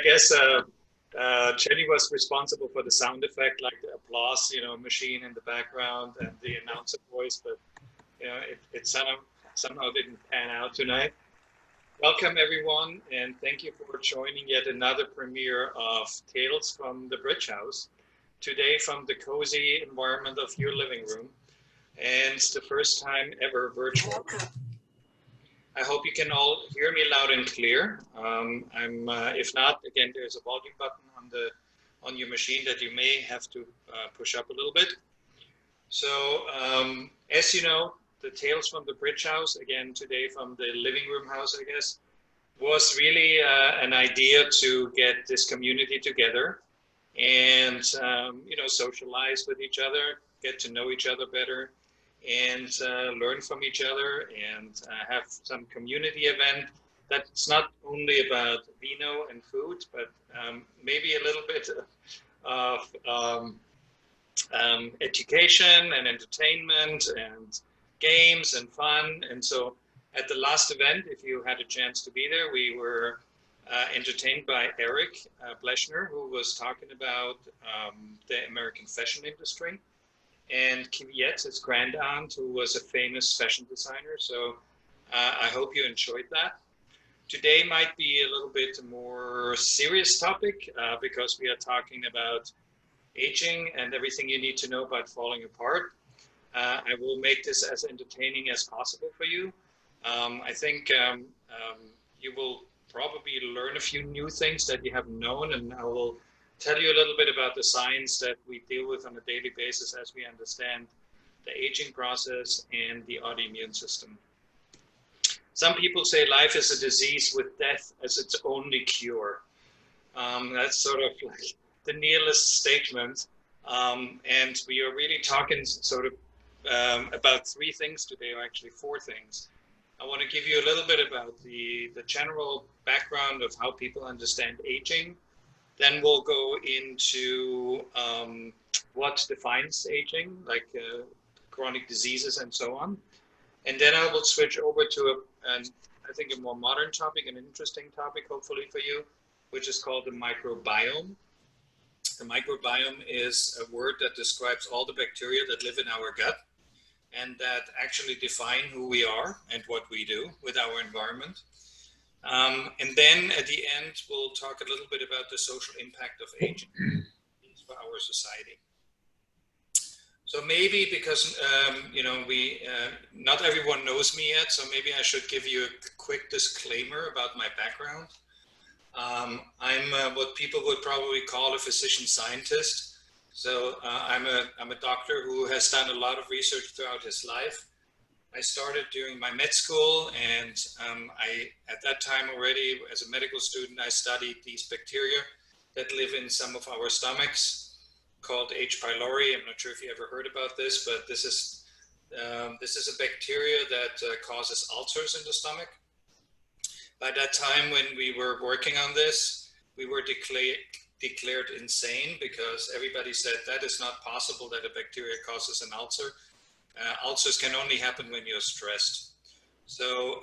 guess Jenny was responsible for the sound effect, like the applause, machine in the background and the announcer voice, but it somehow didn't pan out tonight. Welcome everyone, and thank you for joining yet another premiere of Tales from the Bridge House. Today from the cozy environment of your living room, and it's the first time ever virtual. I hope you can all hear me loud and clear. If not, again, there's a volume button on your machine that you may have to push up a little bit. So, as you know, the Tales from the Bridge House, again today from the living room house, I guess, was really an idea to get this community together and socialize with each other, get to know each other better, and learn from each other, and have some community event that's not only about vino and food, but maybe a little bit of education and entertainment and games and fun. And so at the last event, if you had a chance to be there, we were entertained by Eric Blechner, who was talking about the American fashion industry, and Kiviette, his grand aunt, who was a famous fashion designer. So I hope you enjoyed that. Today might be a little bit more serious topic because we are talking about aging and everything you need to know about falling apart. I will make this as entertaining as possible for you. I think you will probably learn a few new things that you haven't known, and I will tell you a little bit about the science that we deal with on a daily basis as we understand the aging process and the autoimmune system. Some people say life is a disease with death as its only cure. That's sort of like the nihilist statement. And we are really talking sort of about three things today, or actually four things. I want to give you a little bit about the general background of how people understand aging. Then we'll go into what defines aging, like chronic diseases and so on. And then I will switch over to I think a more modern topic, an interesting topic, hopefully for you, which is called the microbiome. The microbiome is a word that describes all the bacteria that live in our gut and that actually define who we are and what we do with our environment. And then at the end, we'll talk a little bit about the social impact of aging for our society. So maybe because, not everyone knows me yet, so maybe I should give you a quick disclaimer about my background. I'm what people would probably call a physician scientist. So I'm a doctor who has done a lot of research throughout his life. I started during my med school, and at that time already, as a medical student, I studied these bacteria that live in some of our stomachs called H. pylori. I'm not sure if you ever heard about this, but this is a bacteria that causes ulcers in the stomach. By that time, when we were working on this, we were declared insane because everybody said that is not possible that a bacteria causes an ulcer. Ulcers can only happen when you're stressed. So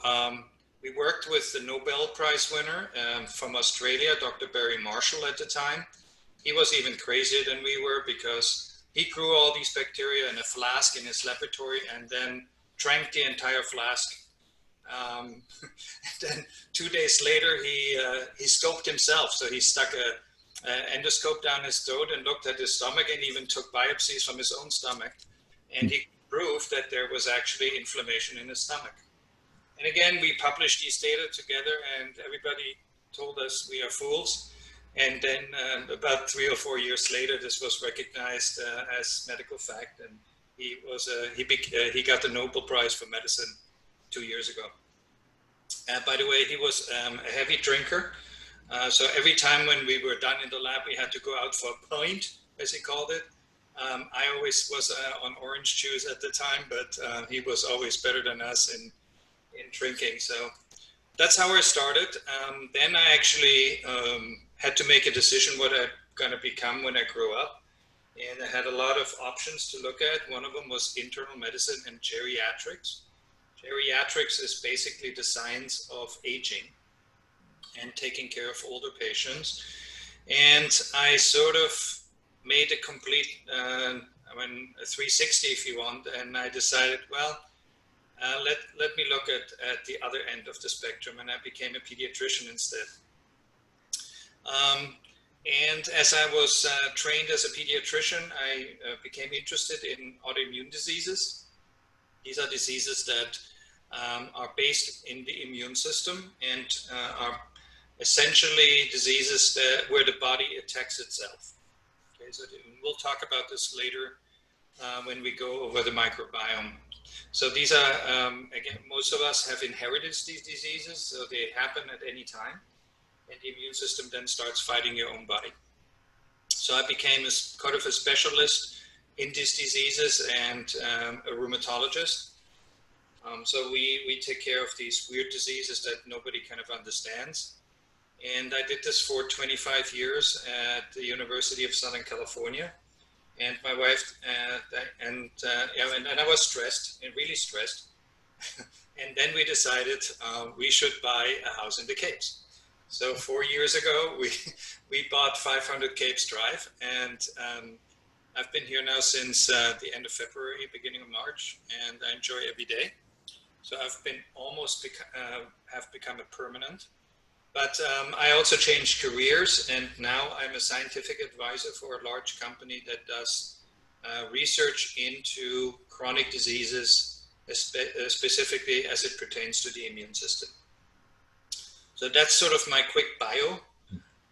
we worked with the Nobel Prize winner from Australia, Dr. Barry Marshall at the time. He was even crazier than we were because he grew all these bacteria in a flask in his laboratory and then drank the entire flask. Then 2 days later, he scoped himself. So he stuck an endoscope down his throat and looked at his stomach and even took biopsies from his own stomach. And he proved that there was actually inflammation in his stomach. And again, we published these data together and everybody told us we are fools. And then about 3 or 4 years later, this was recognized as medical fact. And he got the Nobel Prize for medicine 2 years ago. By the way, he was a heavy drinker. So every time when we were done in the lab, we had to go out for a pint, as he called it. I always was on orange juice at the time, but he was always better than us in drinking. So that's how I started. Then I actually had to make a decision what I'm going to become when I grow up. And I had a lot of options to look at. One of them was internal medicine and geriatrics. Geriatrics is basically the science of aging. and taking care of older patients. And I sort of made a complete, a 360 if you want, and I decided, well, let me look at the other end of the spectrum, and I became a pediatrician instead. And as I was trained as a pediatrician, I became interested in autoimmune diseases. These are diseases that are based in the immune system and are essentially diseases where the body attacks itself. Okay, so we'll talk about this later when we go over the microbiome. So these are, again, most of us have inherited these diseases, so they happen at any time, and the immune system then starts fighting your own body. So I became kind of a specialist in these diseases and a rheumatologist. So we take care of these weird diseases that nobody kind of understands. And I did this for 25 years at the University of Southern California. And my wife, and I was stressed, and really stressed. And then we decided we should buy a house in the Capes. So 4 years ago, we bought 500 Capes Drive, and I've been here now since the end of February, beginning of March, and I enjoy every day. So I've been almost have become a permanent. But I also changed careers, and now I'm a scientific advisor for a large company that does research into chronic diseases, specifically as it pertains to the immune system. So that's sort of my quick bio.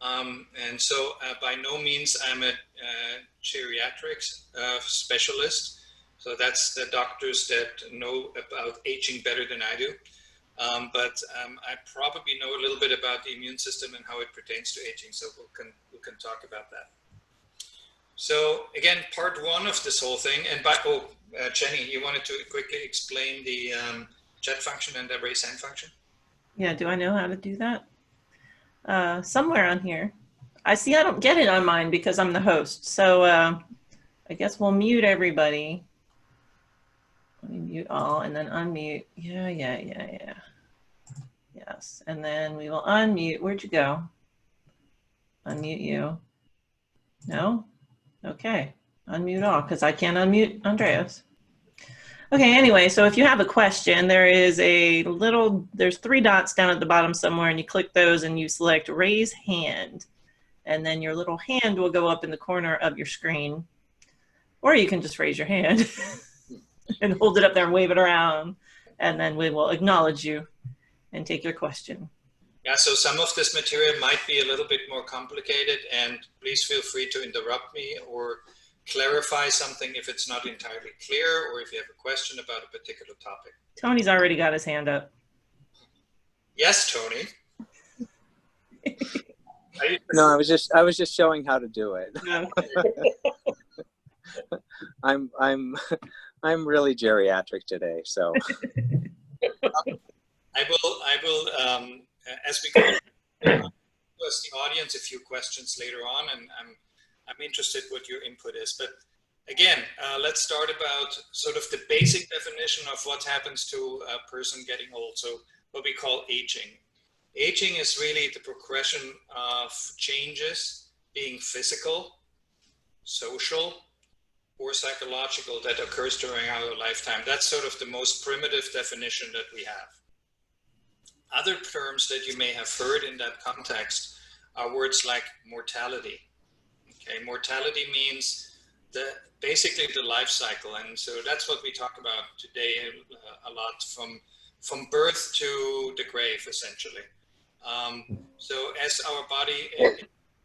And so by no means I'm a geriatrics specialist. So that's the doctors that know about aging better than I do. But I probably know a little bit about the immune system and how it pertains to aging, so we can talk about that. So again, part one of this whole thing, and Jenny, you wanted to quickly explain the chat function and the raise hand function? Yeah, do I know how to do that? Somewhere on here. I see I don't get it on mine because I'm the host, so I guess we'll mute everybody. Let me mute all and then unmute. Yeah. Yes, and then we will unmute. Where'd you go? Unmute you. No? Okay. Unmute all, because I can't unmute Andreas. Okay, anyway, so if you have a question, there's 3 dots down at the bottom somewhere, and you click those and you select raise hand. And then your little hand will go up in the corner of your screen. Or you can just raise your hand and hold it up there and wave it around. And then we will acknowledge you and take your question. Yeah, so some of this material might be a little bit more complicated, and please feel free to interrupt me or clarify something if it's not entirely clear, or if you have a question about a particular topic. Tony's already got his hand up. Yes, Tony. No, I was just showing how to do it. No. I'm really geriatric today, so. I will as we go, ask the audience a few questions later on, and I'm interested what your input is. But again, let's start about sort of the basic definition of what happens to a person getting old. So what we call aging. Aging is really the progression of changes being physical, social, or psychological that occurs during our lifetime. That's sort of the most primitive definition that we have. Other terms that you may have heard in that context are words like mortality. Okay, mortality means basically the life cycle, and so that's what we talk about today a lot, from birth to the grave, essentially. So as our body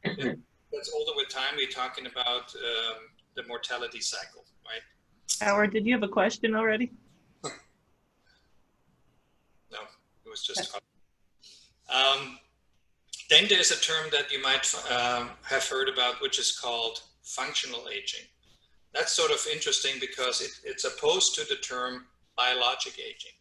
gets older with time, we're talking about the mortality cycle, right? Howard, did you have a question already? No, it was just. Then there's a term that you might have heard about, which is called functional aging. That's sort of interesting because it's opposed to the term biologic aging.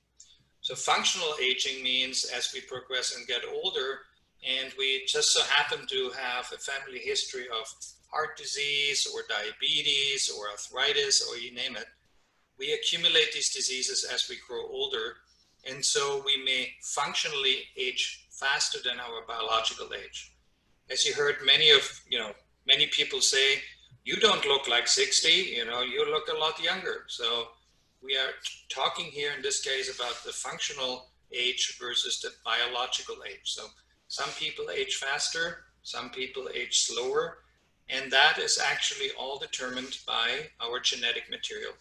So functional aging means as we progress and get older, and we just so happen to have a family history of heart disease or diabetes or arthritis, or you name it, we accumulate these diseases as we grow older. And so we may functionally age faster than our biological age. As you heard many people say, you don't look like 60, you look a lot younger. So we are talking here in this case about the functional age versus the biological age. So some people age faster, some people age slower, and that is actually all determined by our genetic material.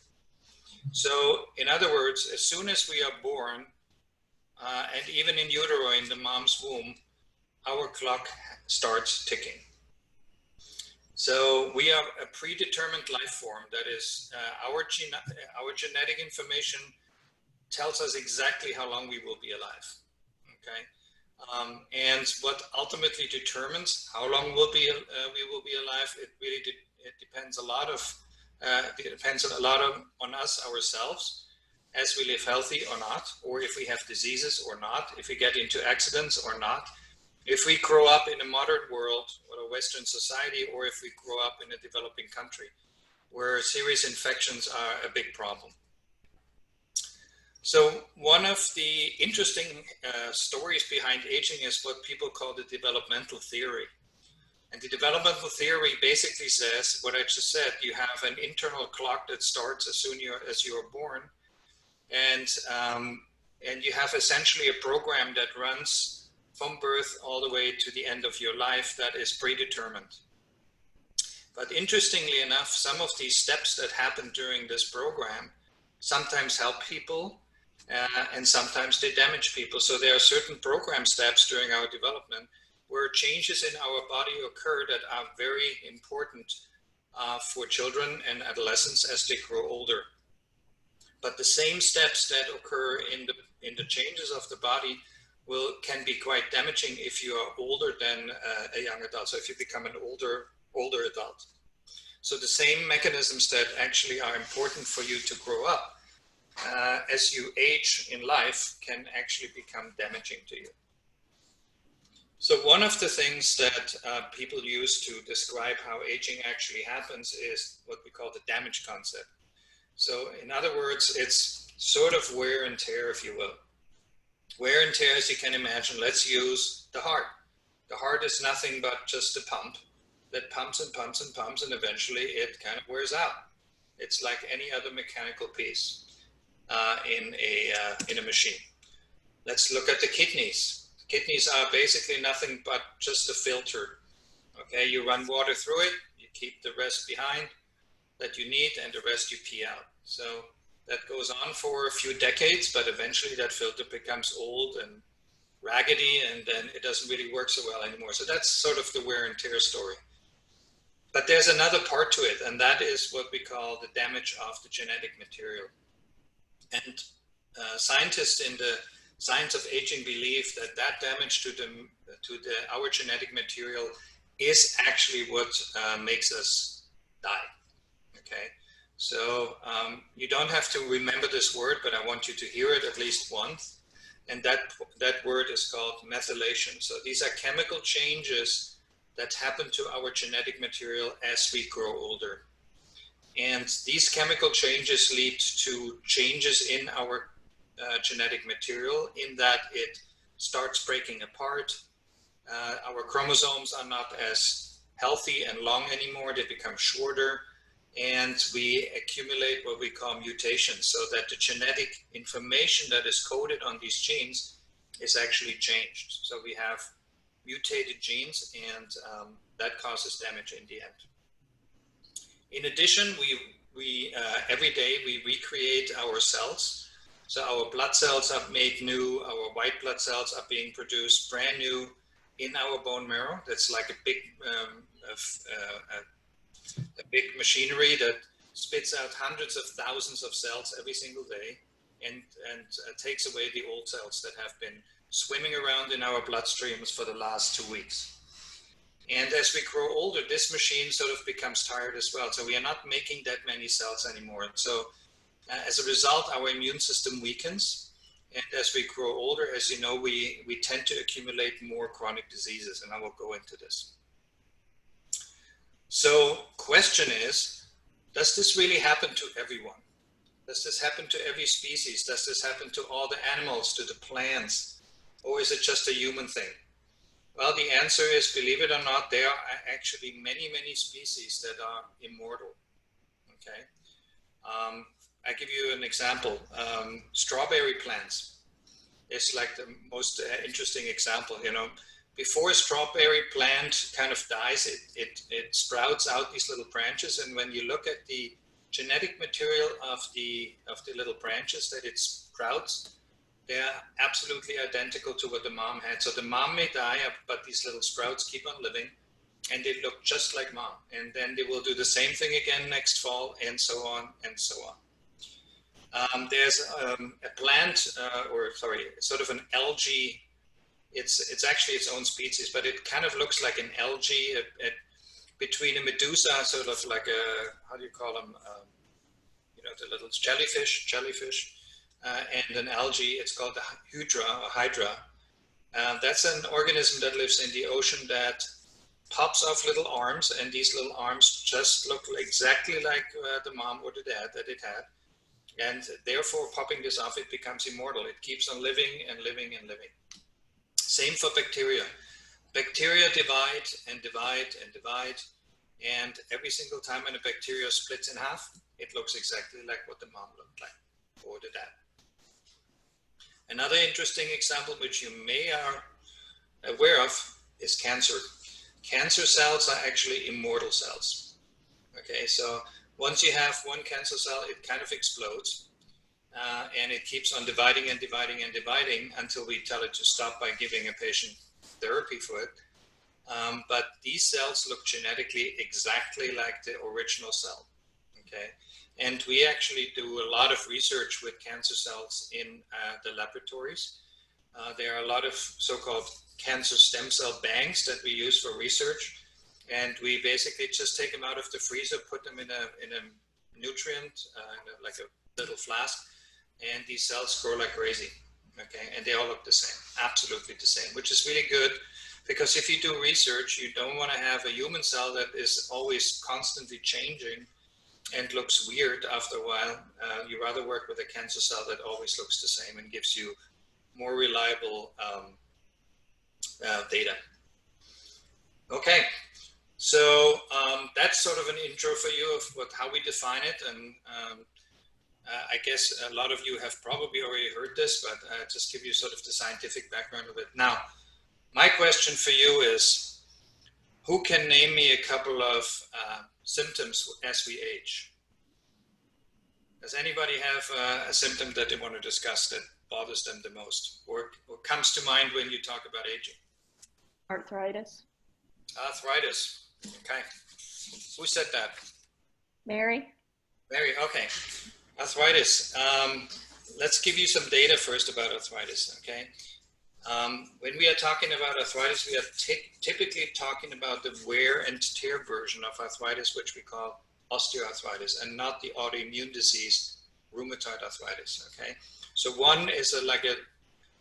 So in other words, as soon as we are born, and even in utero, in the mom's womb, our clock starts ticking. So we are a predetermined life form. That is, our genetic information tells us exactly how long we will be alive. Okay, and what ultimately determines how long we will be alive, it really depends a lot on us ourselves, as we live healthy or not, or if we have diseases or not, if we get into accidents or not, if we grow up in a modern world or a Western society, or if we grow up in a developing country where serious infections are a big problem. So one of the interesting stories behind aging is what people call the developmental theory. And the developmental theory basically says what I just said. You have an internal clock that starts as soon as you are born, and you have essentially a program that runs from birth all the way to the end of your life that is predetermined. But interestingly enough, some of these steps that happen during this program sometimes help people, and sometimes they damage people. So there are certain program steps during our development where changes in our body occur that are very important for children and adolescents as they grow older. But the same steps that occur in the changes of the body can be quite damaging if you are older than a young adult. So if you become an older adult. So the same mechanisms that actually are important for you to grow up as you age in life can actually become damaging to you. So one of the things that people use to describe how aging actually happens is what we call the damage concept. So in other words, it's sort of wear and tear, if you will. Wear and tear, as you can imagine, let's use the heart. The heart is nothing but just a pump that pumps and pumps and pumps, and eventually it kind of wears out. It's like any other mechanical piece in a machine. Let's look at the kidneys. Kidneys are basically nothing but just a filter. Okay, you run water through it, you keep the rest behind that you need, and the rest you pee out. So that goes on for a few decades, but eventually that filter becomes old and raggedy, and then it doesn't really work so well anymore. So that's sort of the wear and tear story. But there's another part to it, and that is what we call the damage of the genetic material. And scientists in the science of aging believe that damage to our genetic material is actually what makes us die. Okay, so you don't have to remember this word, but I want you to hear it at least once. And that word is called methylation. So these are chemical changes that happen to our genetic material as we grow older. And these chemical changes lead to changes in our genetic material, in that it starts breaking apart. Our chromosomes are not as healthy and long anymore, they become shorter, and we accumulate what we call mutations, so that the genetic information that is coded on these genes is actually changed. So we have mutated genes, and that causes damage in the end. In addition, we every day we recreate our cells. So our blood cells are made new, our white blood cells are being produced brand new in our bone marrow. That's like a big machinery that spits out hundreds of thousands of cells every single day, and takes away the old cells that have been swimming around in our bloodstreams for the last 2 weeks. And as we grow older, this machine sort of becomes tired as well. So we are not making that many cells anymore. So as a result, our immune system weakens. And as we grow older, as you know, we tend to accumulate more chronic diseases, and I will go into this. So question is, does this really happen to everyone? Does this happen to every species? Does this happen to all the animals, to the plants? or is it just a human thing? Well, the answer is, believe it or not, there are actually many, many species that are immortal. Okay. I give you an example. Strawberry plants is like the most interesting example. You know, before a strawberry plant kind of dies, it sprouts out these little branches, and when you look at the genetic material of the little branches that it sprouts, they're absolutely identical to what the mom had. So the mom may die, but these little sprouts keep on living, and they look just like mom. And then they will do the same thing again next fall, and so on and so on. There's a plant, sort of an algae. It's actually its own species, but it kind of looks like an algae between a medusa, sort of like a, how do you call them? You know, the little jellyfish. And an algae, it's called the hydra. That's an organism that lives in the ocean that pops off little arms, and these little arms just look exactly like the mom or the dad that it had. And therefore, popping this off, it becomes immortal. It keeps on living and living and living. Same for bacteria. Bacteria divide and divide and divide. And every single time when a bacteria splits in half, it looks exactly like what the mom looked like, or the dad. Another interesting example, which you may are aware of, is cancer. Cancer cells are actually immortal cells. Okay, so once you have one cancer cell, it kind of explodes, and it keeps on dividing and dividing and dividing until we tell it to stop by giving a patient therapy for it. But these cells look genetically exactly like the original cell. Okay. And we actually do a lot of research with cancer cells in the laboratories. There are a lot of so-called cancer stem cell banks that we use for research. And we basically just take them out of the freezer, put them in a nutrient, like a little flask, and these cells grow like crazy. Okay, and they all look the same, absolutely the same, which is really good, because if you do research, you don't want to have a human cell that is always constantly changing and looks weird after a while. You rather work with a cancer cell that always looks the same and gives you more reliable data. Okay, so that's sort of an intro for you of how we define it, and I guess a lot of you have probably already heard this, but just give you sort of the scientific background of it. Now, my question for you is, who can name me a couple of symptoms as we age? Does anybody have a symptom that they want to discuss that bothers them the most, or comes to mind when you talk about aging? Arthritis. Arthritis. Okay. Who said that? Mary. Mary. Okay. Arthritis. Let's give you some data first about arthritis. Okay. When we are talking about arthritis, we are typically talking about the wear and tear version of arthritis, which we call osteoarthritis, and not the autoimmune disease, rheumatoid arthritis. Okay, so one is like a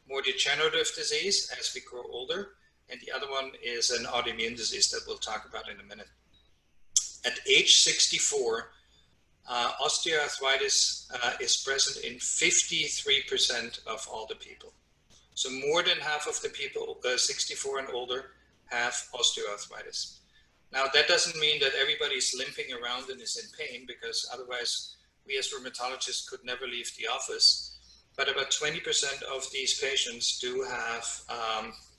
more degenerative disease as we grow older, and the other one is an autoimmune disease that we'll talk about in a minute. At age 64, osteoarthritis is present in 53% of all the people. So more than half of the people 64 and older have osteoarthritis. Now, that doesn't mean that everybody's limping around and is in pain, because otherwise we as rheumatologists could never leave the office. But about 20% of these patients do have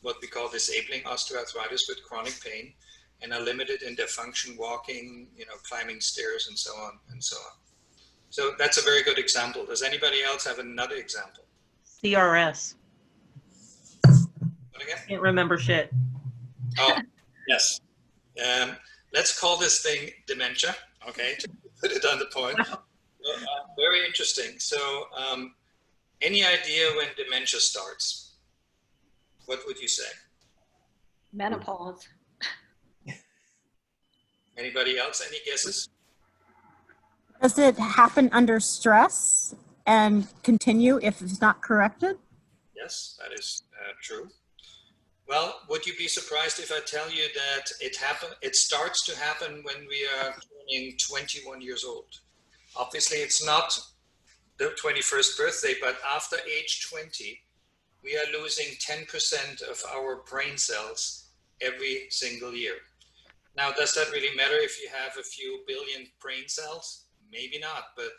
what we call disabling osteoarthritis with chronic pain, and are limited in their function, walking, climbing stairs, and so on and so on. So that's a very good example. Does anybody else have another example? CRS. What again? Can't remember shit. Oh, yes. Let's call this thing dementia, okay, to put it on the point. Wow. Very interesting. So any idea when dementia starts? What would you say? Menopause. Anybody else? Any guesses? Does it happen under stress and continue if it's not corrected? Yes, that is true. Well, would you be surprised if I tell you that it starts to happen when we are turning 21 years old? Obviously, it's not the 21st birthday, but after age 20, we are losing 10% of our brain cells every single year. Now, does that really matter if you have a few billion brain cells? Maybe not, but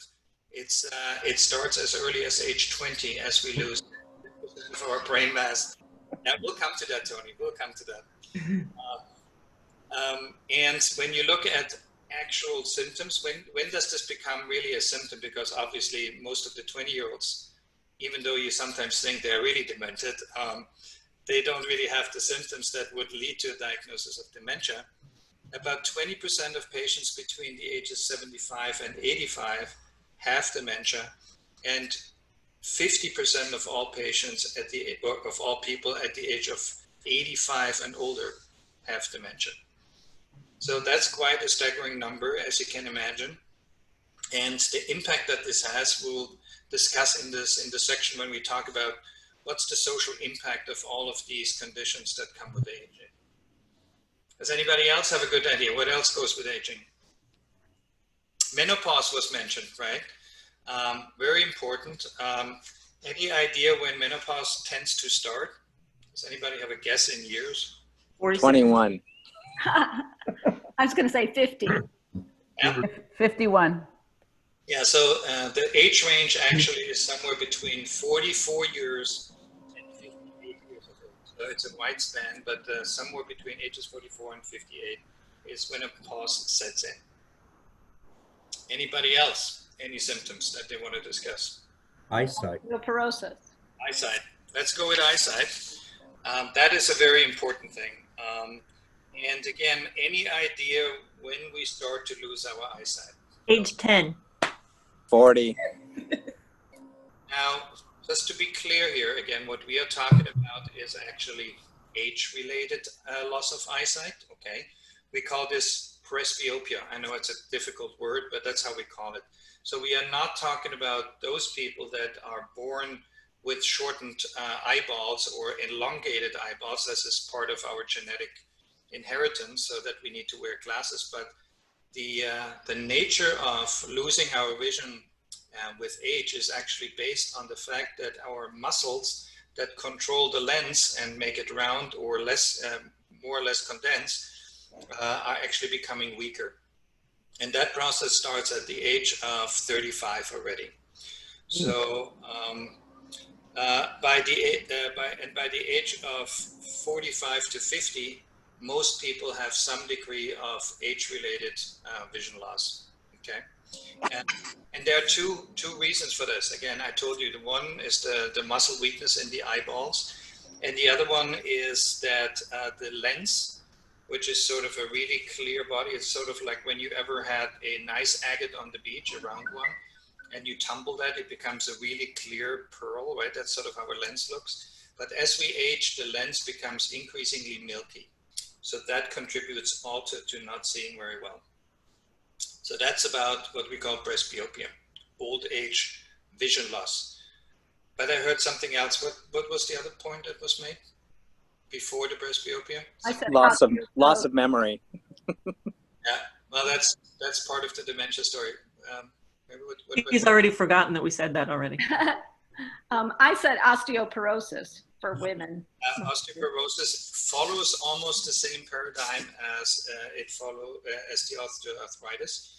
it starts as early as age 20 as we lose 10% of our brain mass. Now, we'll come to that, Tony. We'll come to that. And when you look at actual symptoms, when does this become really a symptom? Because obviously most of the 20-year-olds, even though you sometimes think they're really demented, they don't really have the symptoms that would lead to a diagnosis of dementia. About 20% of patients between the ages 75 and 85 have dementia, and 50% of all patients of all people at the age of 85 and older have dementia. So that's quite a staggering number, as you can imagine. And the impact that this has, we'll discuss in the section when we talk about what's the social impact of all of these conditions that come with aging. Does anybody else have a good idea? What else goes with aging? Menopause was mentioned, right? Very important. Any idea when menopause tends to start? Does anybody have a guess in years? 21. I was going to say 50. Yeah. 51. Yeah, so the age range actually is somewhere between 44 years and 58 years of age. So it's a wide span, but somewhere between ages 44 and 58 is when a pause sets in. Anybody else? Any symptoms that they want to discuss? Eyesight. Osteoporosis. Eyesight. Let's go with eyesight. That is a very important thing. And again, any idea when we start to lose our eyesight? Age 10. 40. Now, just to be clear here, again, what we are talking about is actually age-related loss of eyesight, okay? We call this presbyopia. I know it's a difficult word, but that's how we call it. So we are not talking about those people that are born with shortened eyeballs or elongated eyeballs. This is part of our genetic inheritance, so that we need to wear glasses. But the nature of losing our vision with age is actually based on the fact that our muscles that control the lens and make it round or less, more or less condensed, are actually becoming weaker. And that process starts at the age of 35 already. So by the age of 45 to 50, most people have some degree of age-related vision loss. Okay, and there are two reasons for this. Again, I told you the one is the muscle weakness in the eyeballs, and the other one is that the lens, which is sort of a really clear body. It's sort of like when you ever had a nice agate on the beach, a round one, and you tumble that, it becomes a really clear pearl, right? That's sort of how our lens looks. But as we age, the lens becomes increasingly milky. So that contributes also to not seeing very well. So that's about what we call presbyopia, old age vision loss. But I heard something else. What was the other point that was made before the presbyopia? I said Loss of memory. Yeah, well, that's part of the dementia story. Maybe He's already forgotten that we said that already. I said osteoporosis for women. Osteoporosis follows almost the same paradigm as as the osteoarthritis.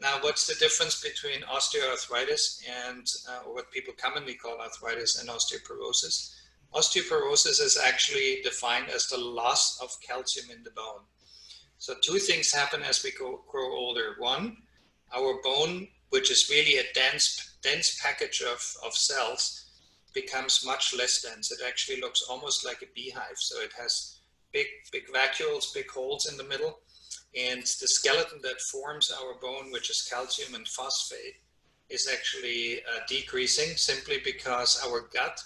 Now, what's the difference between osteoarthritis and what people commonly call arthritis and osteoporosis? Osteoporosis is actually defined as the loss of calcium in the bone. So two things happen as we grow older. One, our bone, which is really a dense package of cells, becomes much less dense. It actually looks almost like a beehive. So it has big vacuoles, big holes in the middle. And the skeleton that forms our bone, which is calcium and phosphate, is actually decreasing simply because our gut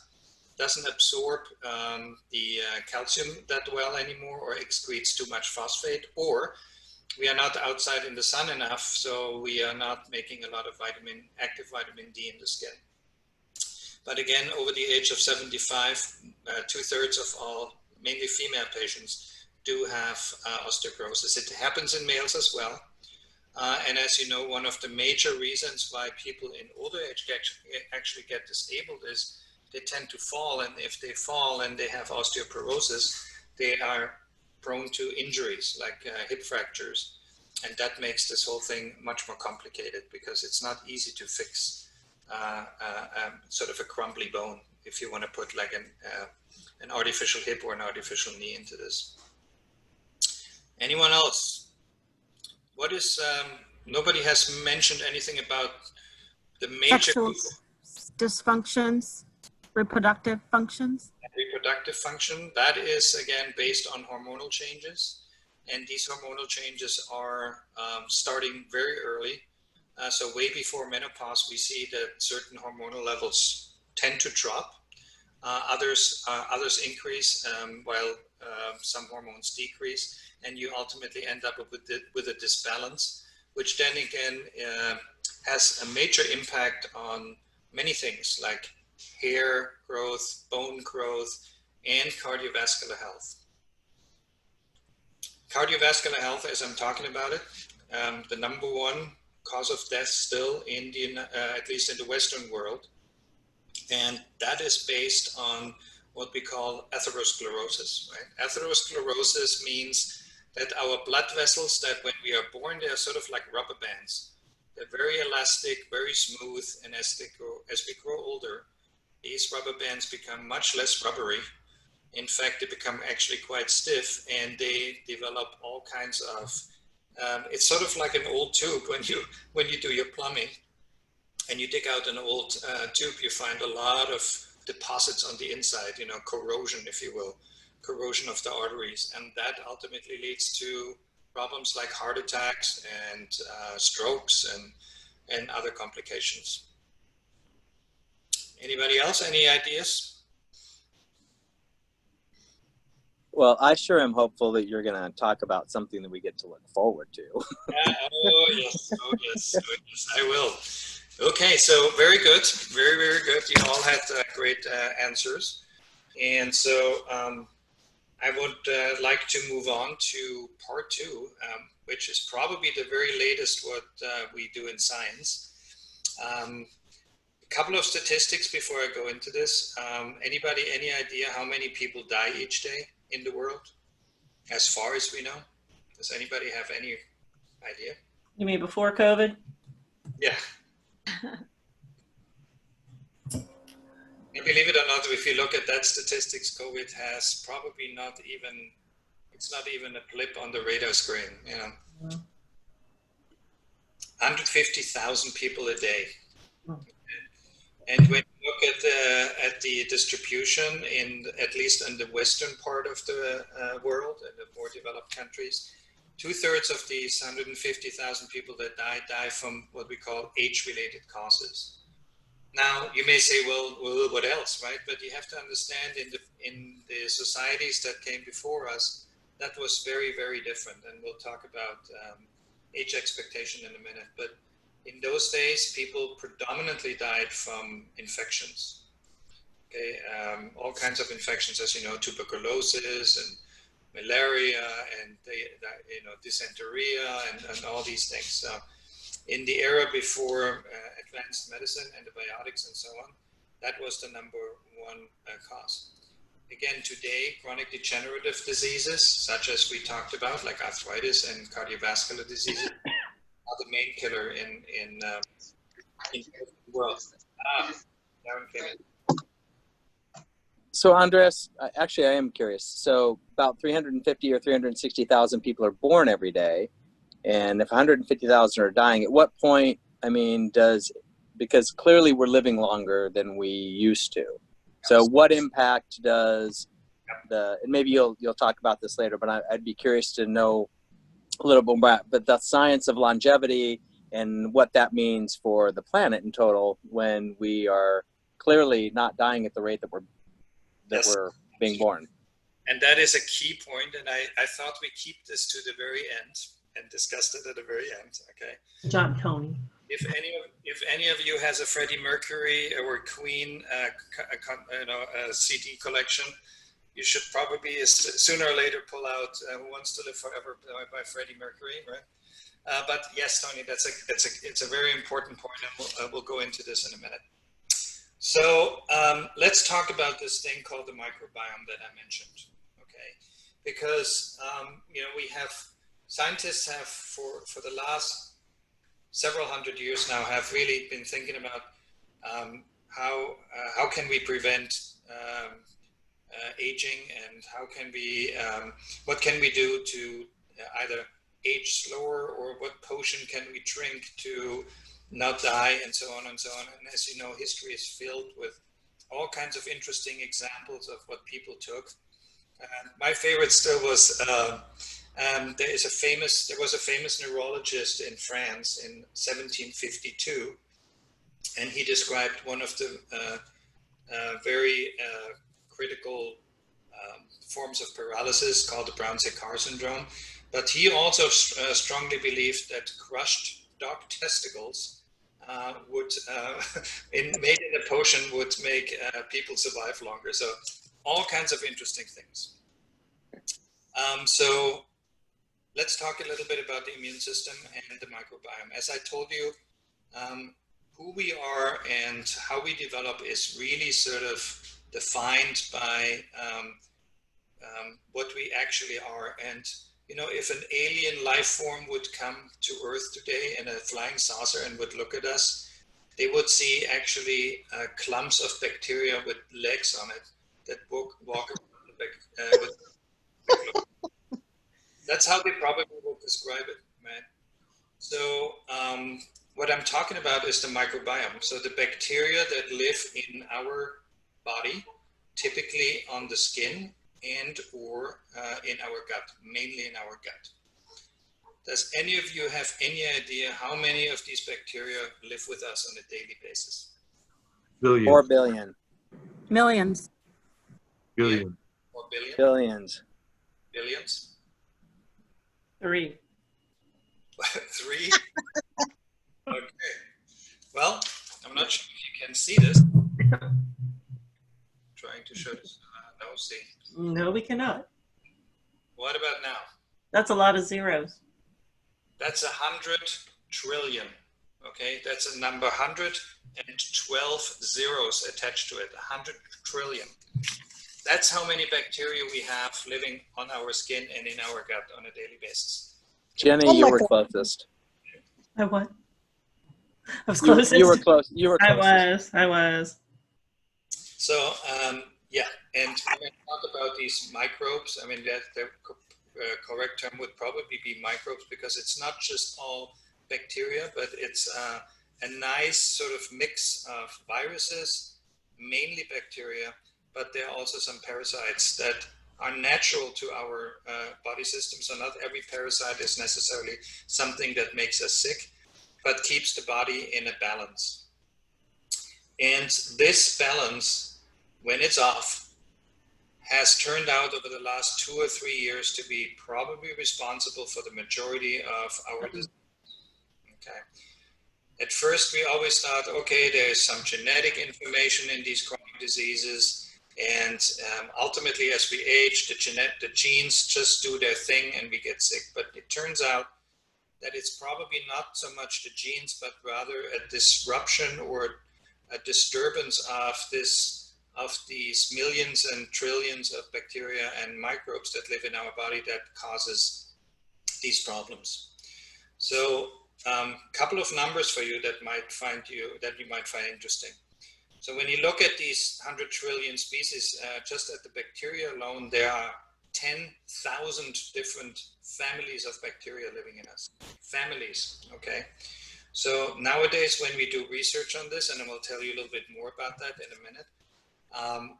doesn't absorb the calcium that well anymore, or excretes too much phosphate, or we are not outside in the sun enough, so we are not making a lot of active vitamin D in the skin. But again, over the age of 75, 2/3 of all, mainly female patients, do have osteoporosis. It happens in males as well. And as you know, one of the major reasons why people in older age actually get disabled is they tend to fall, and if they fall and they have osteoporosis, they are prone to injuries like hip fractures. And that makes this whole thing much more complicated because it's not easy to fix sort of a crumbly bone if you want to put like an artificial hip or an artificial knee into this. Anyone else? What is, nobody has mentioned anything about the major Sexual dysfunctions, reproductive functions. reproductive function. That is again based on hormonal changes, and these hormonal changes are starting very early. So way before menopause, we see that certain hormonal levels tend to drop. Others increase while some hormones decrease, and you ultimately end up with a disbalance, which then again has a major impact on many things like hair growth, bone growth, and cardiovascular health. Cardiovascular health, as I'm talking about it, the number one cause of death still in the, at least in the Western world. And that is based on what we call atherosclerosis, right? Atherosclerosis means that our blood vessels, that when we are born, they are sort of like rubber bands. They're very elastic, very smooth, and as we grow older, these rubber bands become much less rubbery. In fact, they become actually quite stiff, and they develop all kinds of, it's sort of like an old tube when you do your plumbing. And you dig out an old tube, you find a lot of deposits on the inside, you know, corrosion, if you will, corrosion of the arteries. And that ultimately leads to problems like heart attacks and strokes and other complications. Anybody else? Any ideas? Well, I sure am hopeful that you're going to talk about something that we get to look forward to. Oh, yes. Oh, yes. Oh, yes. I will. Okay, so very good. Very, very good. You all had great answers. And so I would like to move on to part two, which is probably the very latest what we do in science. A couple of statistics before I go into this. Anybody, any idea how many people die each day in the world, as far as we know? Does anybody have any idea? You mean before COVID? Yeah. And believe it or not, if you look at that statistics, COVID has probably not even, it's not even a blip on the radar screen, you know. 150,000 people a day. And when you look at the distribution in, at least in the western part of the world, in the more developed countries, 2/3 of these 150,000 people that die from what we call age-related causes. Now, you may say, well, what else, right? But you have to understand in the societies that came before us, that was very, very different. And we'll talk about age expectation in a minute. But in those days, people predominantly died from infections. Okay, all kinds of infections, as you know, tuberculosis and malaria and you know, dysentery and all these things. So in the era before advanced medicine, antibiotics and so on, that was the number one cause. Again, today, chronic degenerative diseases, such as we talked about, like arthritis and cardiovascular diseases, are the main killer in the world. Darren came in. So Andreas, actually I am curious. So about 350 or 360,000 people are born every day. And if 150,000 are dying, at what point, I mean, because clearly we're living longer than we used to. So what impact does and maybe you'll talk about this later, but I'd be curious to know a little bit more about the science of longevity and what that means for the planet in total when we are clearly not dying at the rate that we're being born. And that is a key point, and I thought we keep this to the very end and discussed it at the very end. Okay. John Coney. If any of you has a Freddie Mercury or Queen CD collection, you should probably sooner or later pull out "Who Wants to Live Forever" by Freddie Mercury, right? But yes, Tony, it's a very important point, and we'll go into this in a minute. So let's talk about this thing called the microbiome that I mentioned, okay? Because scientists have for the last several hundred years now have really been thinking about how can we prevent aging, and how can we what can we do to either age slower, or what potion can we drink to not die, and so on and so on. And as you know, history is filled with all kinds of interesting examples of what people took. My favorite still was there was a famous neurologist in France in 1752, and he described one of the very critical forms of paralysis called the Brown-Séquard syndrome. But he also strongly believed that crushed dog testicles made in a potion would make people survive longer. So all kinds of interesting things. So let's talk a little bit about the immune system and the microbiome. As I told you, who we are and how we develop is really sort of defined by what we actually are. And you know, if an alien life form would come to Earth today in a flying saucer and would look at us, they would see actually clumps of bacteria with legs on it that walk around the back. That's how they probably would describe it, right? So what I'm talking about is the microbiome. So the bacteria that live in our body, typically on the skin and or in our gut, mainly in our gut. Does any of you have any idea how many of these bacteria live with us on a daily basis? Billions. 4 billion. Millions. Billion. 4 billion? Billions. Billions? 3. 3? Okay. Well, I'm not sure if you can see this. Trying to show this. No, see. No, we cannot. What about now? That's a lot of zeros. That's 100 trillion. Okay, that's a number 112 zeros attached to it. 100 trillion. That's how many bacteria we have living on our skin and in our gut on a daily basis. Jenny, you were closest. I what? I was closest. You were close. You were closest. I was. So yeah, and when I talk about these microbes, I mean that the correct term would probably be microbes, because it's not just all bacteria, but it's a nice sort of mix of viruses, mainly bacteria, but there are also some parasites that are natural to our body system. So not every parasite is necessarily something that makes us sick, but keeps the body in a balance. And this balance, when it's off, has turned out over the last 2 or 3 years to be probably responsible for the majority of our disease. Okay. At first, we always thought, okay, there's some genetic information in these chronic diseases, and ultimately, as we age, the genes just do their thing and we get sick. But it turns out that it's probably not so much the genes, but rather a disruption or a disturbance of these millions and trillions of bacteria and microbes that live in our body that causes these problems. So couple of numbers for you that you might find interesting. So when you look at these 100 trillion species, just at the bacteria alone, there are 10,000 different families of bacteria living in us. Families, okay? So nowadays, when we do research on this, and I will tell you a little bit more about that in a minute,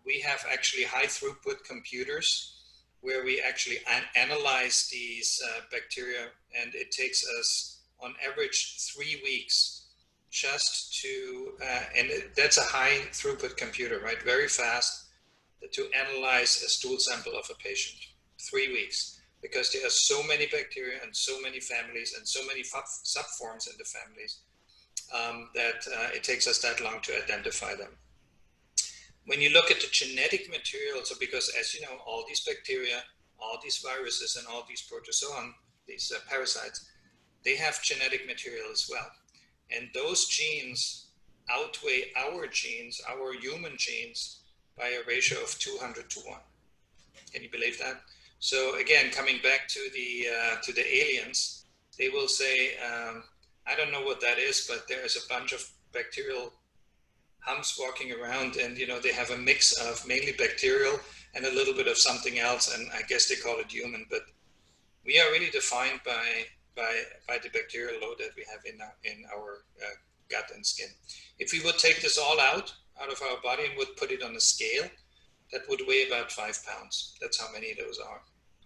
we have actually high throughput computers where we actually analyze these bacteria, and it takes us on average 3 weeks just to, and that's a high throughput computer, right? Very fast to analyze a stool sample of a patient. 3 weeks, because there are so many bacteria and so many families and so many subforms in the families that it takes us that long to identify them. When you look at the genetic material, so because as you know, all these bacteria, all these viruses, and all these protozoan, these parasites, they have genetic material as well. And those genes outweigh our genes, our human genes, by a ratio of 200 to 1. Can you believe that? So again, coming back to the aliens, they will say, I don't know what that is, but there is a bunch of bacterial humps walking around, and they have a mix of mainly bacterial and a little bit of something else, and I guess they call it human, but we are really defined by the bacterial load that we have in our gut and skin. If we would take this all out of our body and would put it on a scale, that would weigh about 5 pounds. That's how many of those are.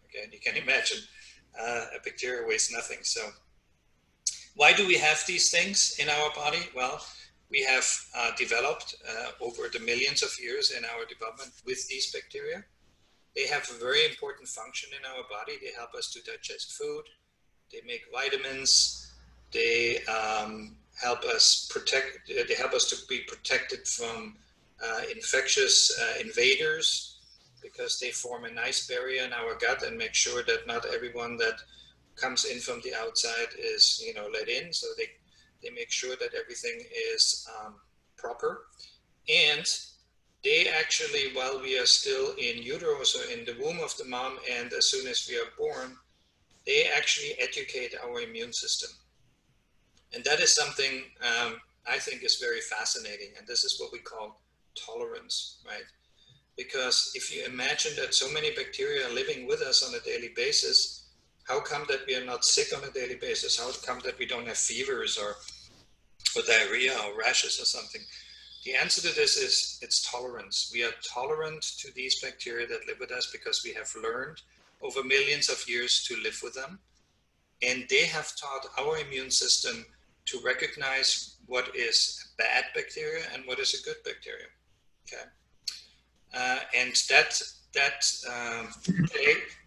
Okay, and you can imagine a bacteria weighs nothing. So why do we have these things in our body? Well, we have developed over the millions of years in our development with these bacteria. They have a very important function in our body. They help us to digest food. They make vitamins. They help us protect. They help us to be protected from infectious invaders, because they form a nice barrier in our gut and make sure that not everyone that comes in from the outside is let in. So they make sure that everything is proper. And they actually, while we are still in utero, so in the womb of the mom, and as soon as we are born, they actually educate our immune system. And that is something I think is very fascinating. And this is what we call tolerance, right? Because if you imagine that so many bacteria are living with us on a daily basis, how come that we are not sick on a daily basis? How come that we don't have fevers or diarrhea or rashes or something? The answer to this is it's tolerance. We are tolerant to these bacteria that live with us because we have learned over millions of years to live with them. And they have taught our immune system to recognize what is a bad bacteria and what is a good bacteria. Okay, and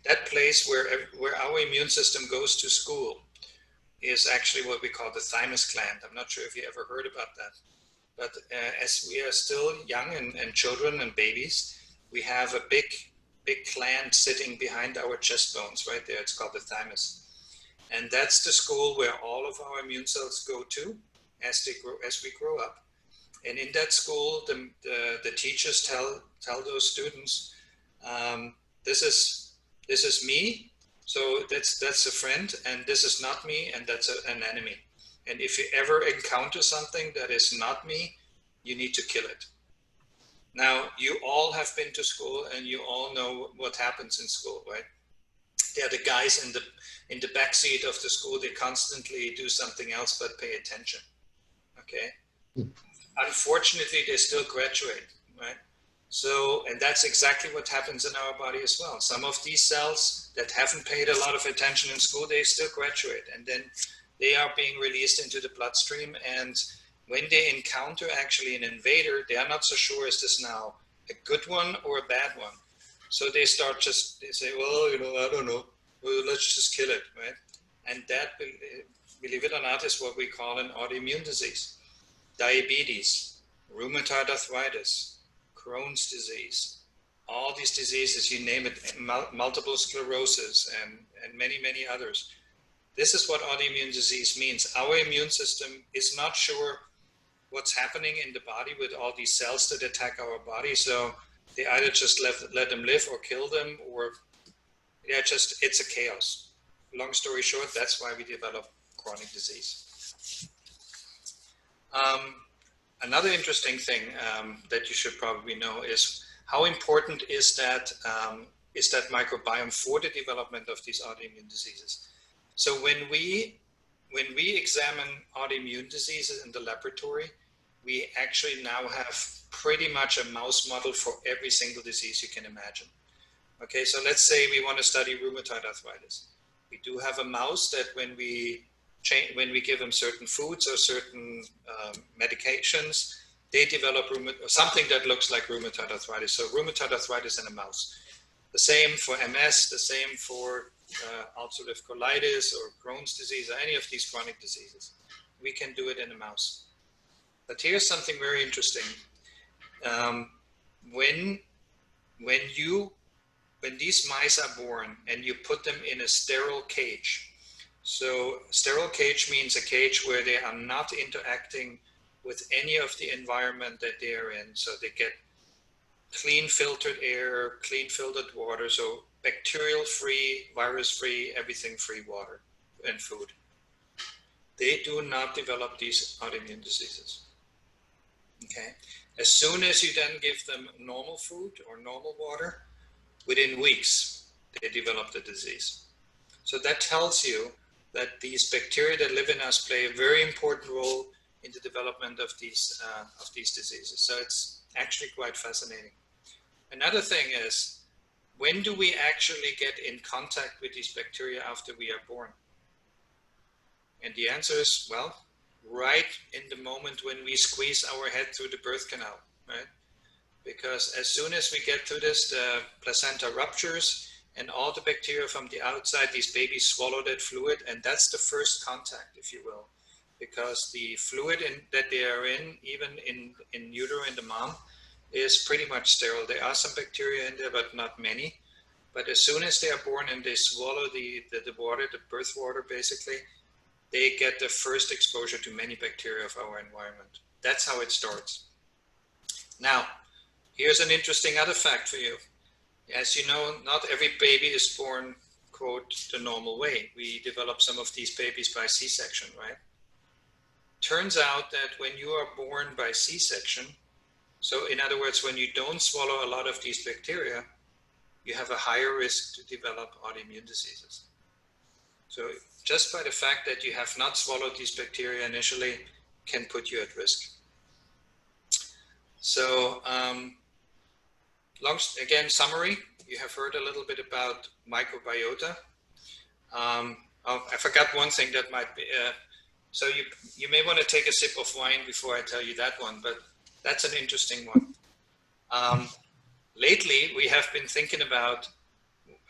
that place where our immune system goes to school is actually what we call the thymus gland. I'm not sure if you ever heard about that, but as we are still young and children and babies, we have a big gland sitting behind our chest bones right there. It's called the thymus, and that's the school where all of our immune cells go to as we grow up. And in that school, the teachers tell those students, this is me, so that's a friend, and this is not me, and that's an enemy. And if you ever encounter something that is not me, you need to kill it. Now, you all have been to school, and you all know what happens in school, right? They're the guys in the back seat of the school. They constantly do something else but pay attention. Okay. Unfortunately, they still graduate, right? So, and that's exactly what happens in our body as well. Some of these cells that haven't paid a lot of attention in school, they still graduate, and then they are being released into the bloodstream. And when they encounter actually an invader, they are not so sure, is this now a good one or a bad one? So they say, well, I don't know. Well, let's just kill it, right? And that, believe it or not, is what we call an autoimmune disease. Diabetes, rheumatoid arthritis, Crohn's disease, all these diseases, you name it, multiple sclerosis, and many, many others. This is what autoimmune disease means. Our immune system is not sure what's happening in the body with all these cells that attack our body. So they either just let them live or kill them, or it's a chaos. Long story short, that's why we develop chronic disease. Another interesting thing that you should probably know is how important is that microbiome for the development of these autoimmune diseases. So when we examine autoimmune diseases in the laboratory, we actually now have pretty much a mouse model for every single disease you can imagine. Okay, so let's say we want to study rheumatoid arthritis. We do have a mouse that when we give them certain foods or certain medications, they develop something that looks like rheumatoid arthritis. So rheumatoid arthritis in a mouse. The same for MS, the same for ulcerative colitis or Crohn's disease or any of these chronic diseases. We can do it in a mouse. But here's something very interesting. When these mice are born and you put them in a sterile cage, so sterile cage means a cage where they are not interacting with any of the environment that they are in. So they get clean filtered air, clean filtered water, so bacterial free, virus free, everything free water and food. They do not develop these autoimmune diseases. Okay. As soon as you then give them normal food or normal water, within weeks, they develop the disease. So that tells you that these bacteria that live in us play a very important role in the development of these diseases. So it's actually quite fascinating. Another thing is, when do we actually get in contact with these bacteria after we are born? And the answer is, well, right in the moment when we squeeze our head through the birth canal, right? Because as soon as we get through this, the placenta ruptures and all the bacteria from the outside, these babies swallow that fluid, and that's the first contact, if you will. Because the fluid that they are in, even in utero in the mom, is pretty much sterile. There are some bacteria in there, but not many. But as soon as they are born and they swallow the water, the birth water basically, they get the first exposure to many bacteria of our environment. That's how it starts. Now, here's an interesting other fact for you. As you know, not every baby is born, quote, the normal way. We develop some of these babies by C-section, right? Turns out that when you are born by C-section, so in other words, when you don't swallow a lot of these bacteria, you have a higher risk to develop autoimmune diseases. So just by the fact that you have not swallowed these bacteria initially can put you at risk. So again, summary, you have heard a little bit about microbiota. Oh, I forgot one thing that might be, so you may want to take a sip of wine before I tell you that one, but that's an interesting one. Lately, we have been thinking about,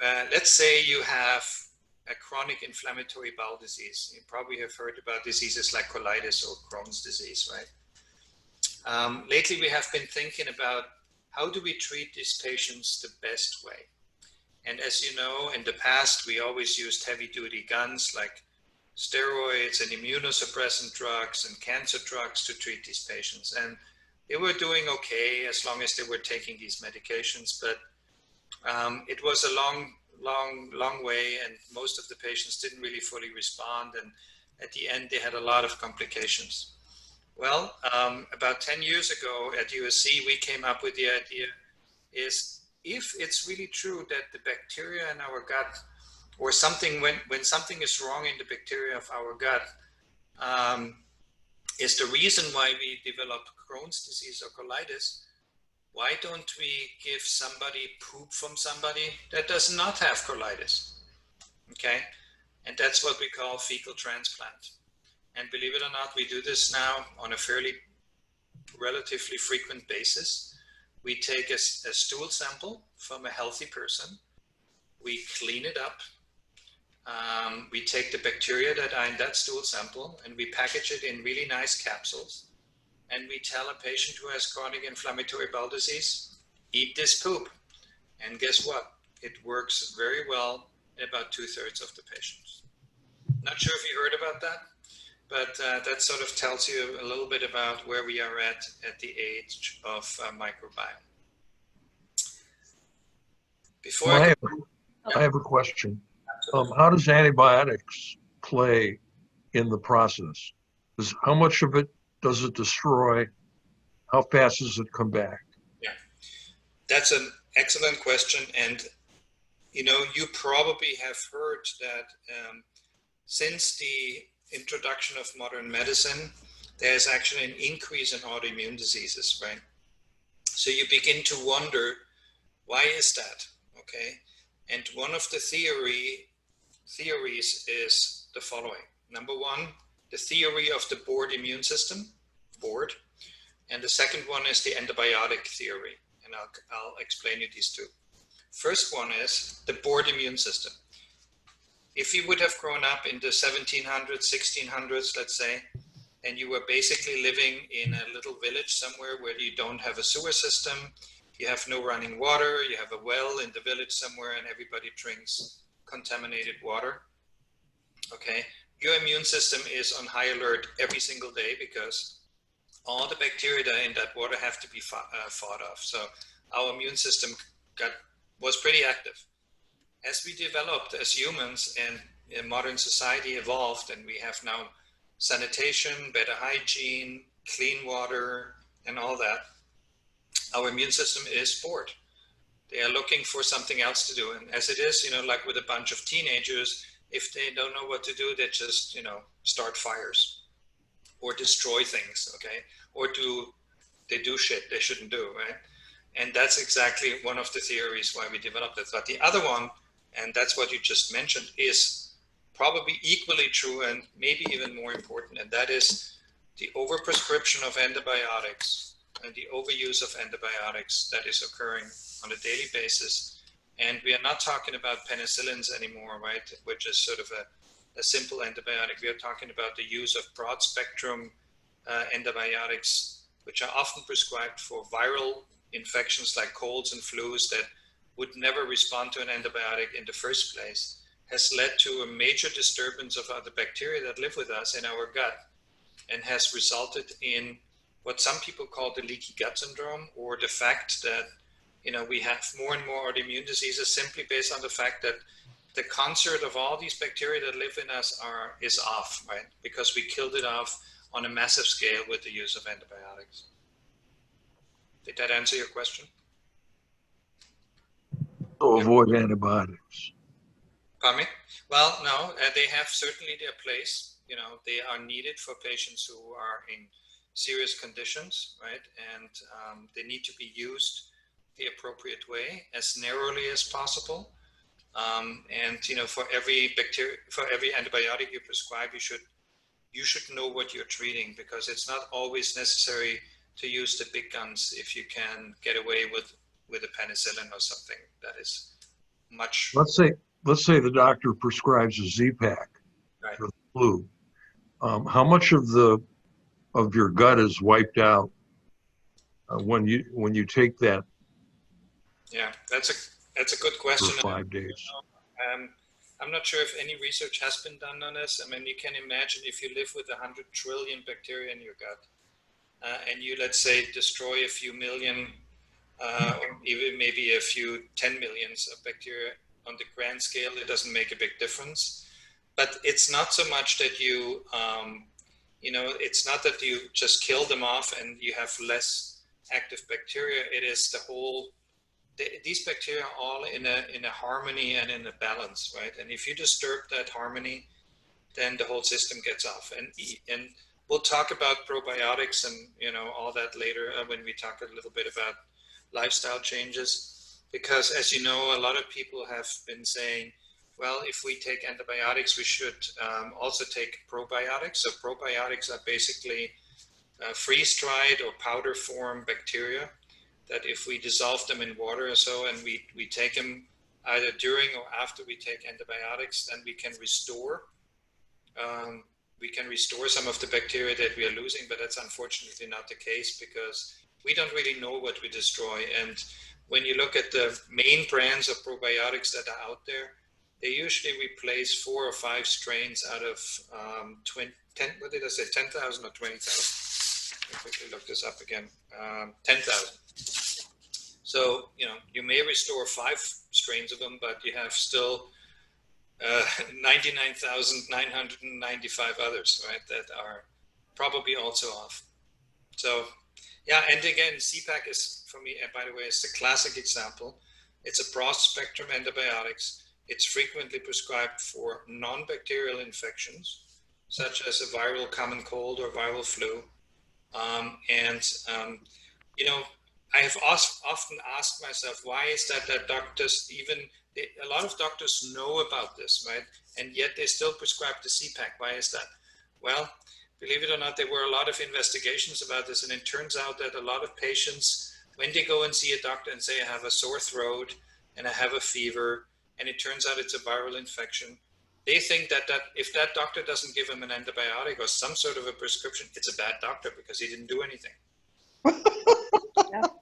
let's say you have a chronic inflammatory bowel disease. You probably have heard about diseases like colitis or Crohn's disease, right? Lately, we have been thinking about how do we treat these patients the best way? And as you know, in the past, we always used heavy-duty guns like steroids and immunosuppressant drugs and cancer drugs to treat these patients. And they were doing okay as long as they were taking these medications, but it was a long way, and most of the patients didn't really fully respond, and at the end they had a lot of complications. Well, about 10 years ago at USC, we came up with the idea is if it's really true that the bacteria in our gut, or something, when something is wrong in the bacteria of our gut, is the reason why we develop Crohn's disease or colitis, why don't we give somebody poop from somebody that does not have colitis? Okay, and that's what we call fecal transplant. And believe it or not, we do this now on a relatively frequent basis. We take a stool sample from a healthy person, we clean it up, we take the bacteria that are in that stool sample and we package it in really nice capsules. And we tell a patient who has chronic inflammatory bowel disease, eat this poop. And guess what? It works very well in about 2/3 of the patients. Not sure if you heard about that, but that sort of tells you a little bit about where we are at the age of microbiome. Before I have a question. How does antibiotics play in the process? How much of it does it destroy? How fast does it come back? Yeah, that's an excellent question. And, you know, you probably have heard that since the introduction of modern medicine, there's actually an increase in autoimmune diseases, right? So you begin to wonder, why is that? Okay. And one of the theories is the following. Number one, the theory of the bored immune system, bored. And the second one is the antibiotic theory. And I'll explain you these two. First one is the bored immune system. If you would have grown up in the 1700s, 1600s, let's say, and you were basically living in a little village somewhere where you don't have a sewer system, you have no running water, you have a well in the village somewhere and everybody drinks contaminated water, okay? Your immune system is on high alert every single day because all the bacteria that are in that water have to be fought off. So our immune system was pretty active. As we developed as humans and in modern society evolved, and we have now sanitation, better hygiene, clean water, and all that, our immune system is bored. They are looking for something else to do. And as it is, like with a bunch of teenagers, if they don't know what to do, they just, start fires or destroy things, okay? Or they do shit they shouldn't do, right? And that's exactly one of the theories why we developed it. But the other one, and that's what you just mentioned, is probably equally true and maybe even more important, and that is the overprescription of antibiotics and the overuse of antibiotics that is occurring on a daily basis. And we are not talking about penicillins anymore, right, which is sort of a simple antibiotic. We are talking about the use of broad spectrum antibiotics, which are often prescribed for viral infections like colds and flus that would never respond to an antibiotic in the first place, has led to a major disturbance of other bacteria that live with us in our gut, and has resulted in what some people call the leaky gut syndrome, or the fact that we have more and more autoimmune diseases simply based on the fact that the concert of all these bacteria that live in us is off, right? Because we killed it off on a massive scale with the use of antibiotics. Did that answer your question? So avoid antibiotics. Pardon me? Well, no, they have certainly their place. They are needed for patients who are in serious conditions, right? And they need to be used the appropriate way, as narrowly as possible. And for every antibiotic you prescribe, you should know what you're treating, because it's not always necessary to use the big guns if you can get away with a penicillin or something that is much. Let's say the doctor prescribes a Z-Pak Right. for the flu. How much of your gut is wiped out when you take that? Yeah, that's a good question. For 5 days. I'm not sure if any research has been done on this. I mean, you can imagine if you live with 100 trillion bacteria in your gut, and you, let's say, destroy a few million, or even maybe a few 10 millions of bacteria on the grand scale, it doesn't make a big difference. But it's not so much that it's not that you just kill them off and you have less active bacteria. It is these bacteria are all in a harmony and in a balance, right? And if you disturb that harmony, then the whole system gets off. And we'll talk about probiotics and all that later when we talk a little bit about lifestyle changes, because as you know, a lot of people have been saying, well, if we take antibiotics, we should also take probiotics. So probiotics are basically freeze-dried or powder form bacteria that if we dissolve them in water or so, and we take them either during or after we take antibiotics, then we can restore some of the bacteria that we are losing. But that's unfortunately not the case, because we don't really know what we destroy. And when you look at the main brands of probiotics that are out there, they usually replace 4 or 5 strains out of 10,000 or 20,000? Let me quickly look this up again. 10,000. So, you may restore 5 strains of them, but you have still 99,995 others, right, that are probably also off. So, yeah, and again, Z-Pak is, for me, by the way, is the classic example. It's a broad spectrum antibiotics. It's frequently prescribed for non-bacterial infections, such as a viral common cold or viral flu. I have often asked myself, why is that doctors a lot of doctors know about this, right? And yet they still prescribe the Z-Pak. Why is that? Well, believe it or not, there were a lot of investigations about this, and it turns out that a lot of patients, when they go and see a doctor and say, I have a sore throat and I have a fever, and it turns out it's a viral infection, they think that if that doctor doesn't give them an antibiotic or some sort of a prescription, it's a bad doctor because he didn't do anything. Yep.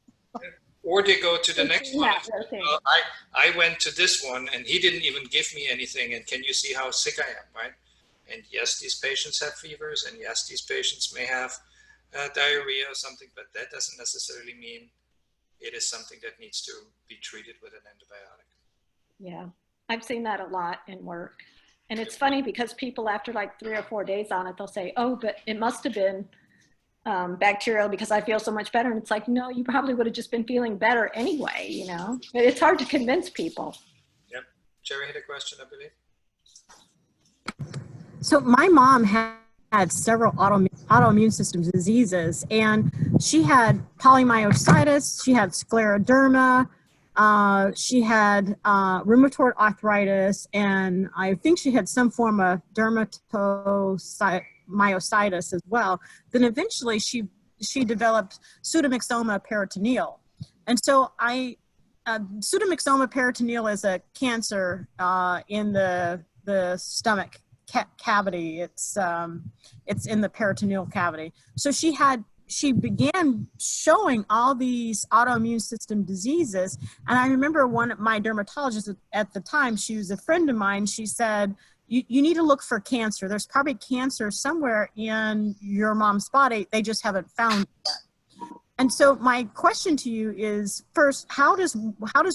Or they go to the next one. Okay. Well, I went to this one and he didn't even give me anything. And can you see how sick I am, right? And yes, these patients have fevers, and yes, these patients may have diarrhea or something, but that doesn't necessarily mean it is something that needs to be treated with an antibiotic. Yeah, I've seen that a lot in work. And it's funny because people after like 3 or 4 days on it, they'll say, oh, but it must have been bacterial because I feel so much better. And it's like, no, you probably would have just been feeling better anyway, you know? But it's hard to convince people. Yep. Jerry had a question, I believe. So my mom had several autoimmune system diseases, and she had polymyositis, she had scleroderma, she had rheumatoid arthritis, and I think she had some form of dermatomyositis as well. Then eventually she developed pseudomyxoma peritoneal. And so pseudomyxoma peritoneal is a cancer in the stomach cavity. It's in the peritoneal cavity. So she began showing all these autoimmune system diseases. And I remember one of my dermatologists at the time, she was a friend of mine. She said, you need to look for cancer. There's probably cancer somewhere in your mom's body. They just haven't found it yet. And so my question to you is, first, how does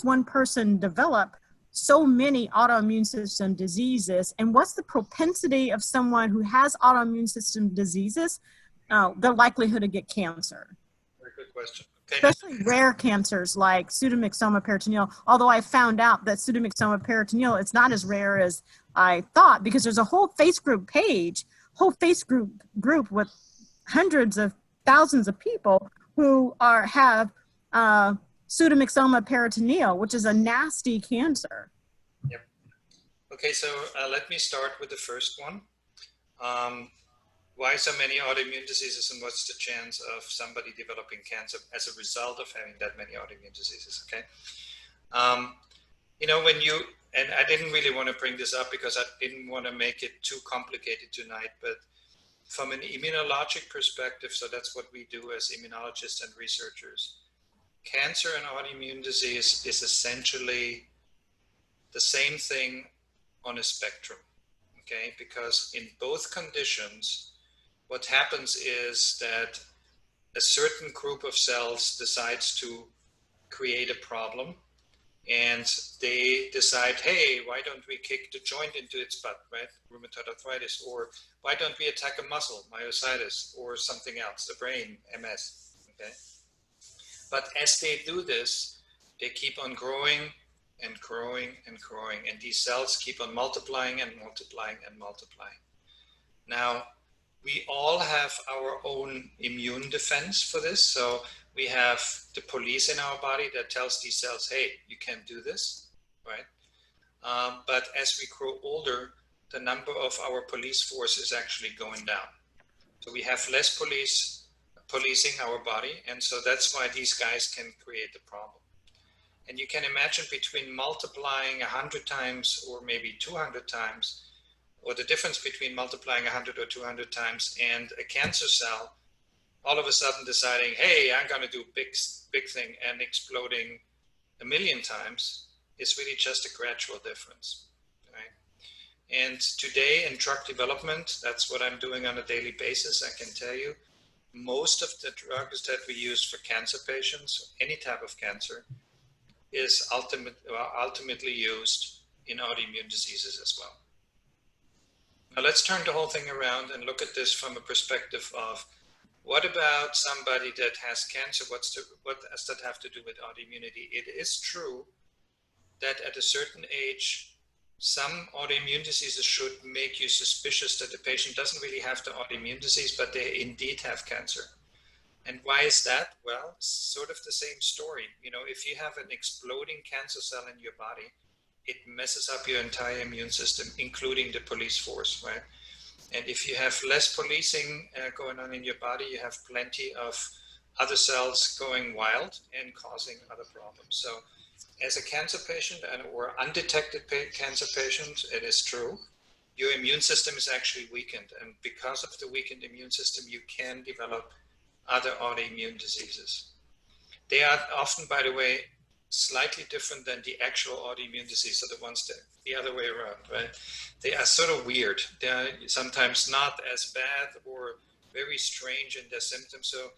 one person develop so many autoimmune system diseases, and what's the propensity of someone who has autoimmune system diseases, the likelihood to get cancer? Very good question. Okay. Especially rare cancers like pseudomyxoma peritoneal, although I found out that pseudomyxoma peritoneal is not as rare as I thought, because there's a whole Facebook group with hundreds of thousands of people who have pseudomyxoma peritoneal, which is a nasty cancer. Yep. Okay, so let me start with the first one. Why so many autoimmune diseases, and what's the chance of somebody developing cancer as a result of having that many autoimmune diseases? Okay. You know, and I didn't really want to bring this up because I didn't want to make it too complicated tonight, but from an immunologic perspective, so that's what we do as immunologists and researchers, cancer and autoimmune disease is essentially the same thing on a spectrum, okay? Because in both conditions, what happens is that a certain group of cells decides to create a problem, and they decide, hey, why don't we kick the joint into its butt, right? Rheumatoid arthritis, or why don't we attack a muscle, myositis, or something else, the brain, MS, okay? But as they do this, they keep on growing and growing and growing, and these cells keep on multiplying and multiplying and multiplying. Now, we all have our own immune defense for this. So we have the police in our body that tells these cells, hey, you can't do this, right? But as we grow older, the number of our police force is actually going down. So we have less police policing our body. And so that's why these guys can create the problem. And you can imagine between multiplying 100 times or maybe 200 times, or the difference between multiplying 100 or 200 times and a cancer cell all of a sudden deciding, hey, I'm going to do big thing, and exploding 1,000,000 times is really just a gradual difference, right? And today in drug development, that's what I'm doing on a daily basis. I can tell you, most of the drugs that we use for cancer patients, any type of cancer, is ultimately used in autoimmune diseases as well. Now let's turn the whole thing around and look at this from a perspective of, what about somebody that has cancer? What does that have to do with autoimmunity? It is true that at a certain age, some autoimmune diseases should make you suspicious that the patient doesn't really have the autoimmune disease, but they indeed have cancer. And why is that? Well, sort of the same story. You know, if you have an exploding cancer cell in your body, it messes up your entire immune system, including the police force, right? And if you have less policing going on in your body, you have plenty of other cells going wild and causing other problems. So as a cancer patient or undetected cancer patient, it is true, your immune system is actually weakened. And because of the weakened immune system, you can develop other autoimmune diseases. They are often, by the way, slightly different than the actual autoimmune disease, so the ones that the other way around, right? They are sort of weird. They are sometimes not as bad or very strange in their symptoms. So,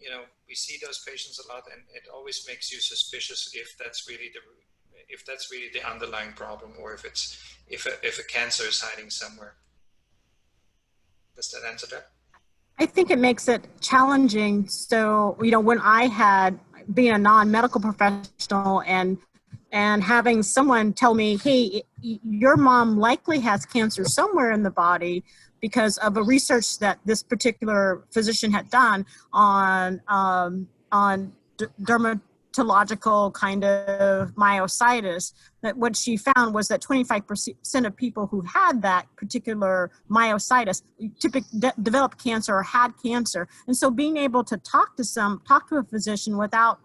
you know, we see those patients a lot, and it always makes you suspicious if that's really the underlying problem, or if a cancer is hiding somewhere. Does that answer that? I think it makes it challenging. So, you know, when I had being a non-medical professional and having someone tell me, hey, your mom likely has cancer somewhere in the body because of a research that this particular physician had done on dermatological kind of myositis, that what she found was that 25% of people who had that particular myositis typically developed cancer or had cancer. And so being able to talk to a physician without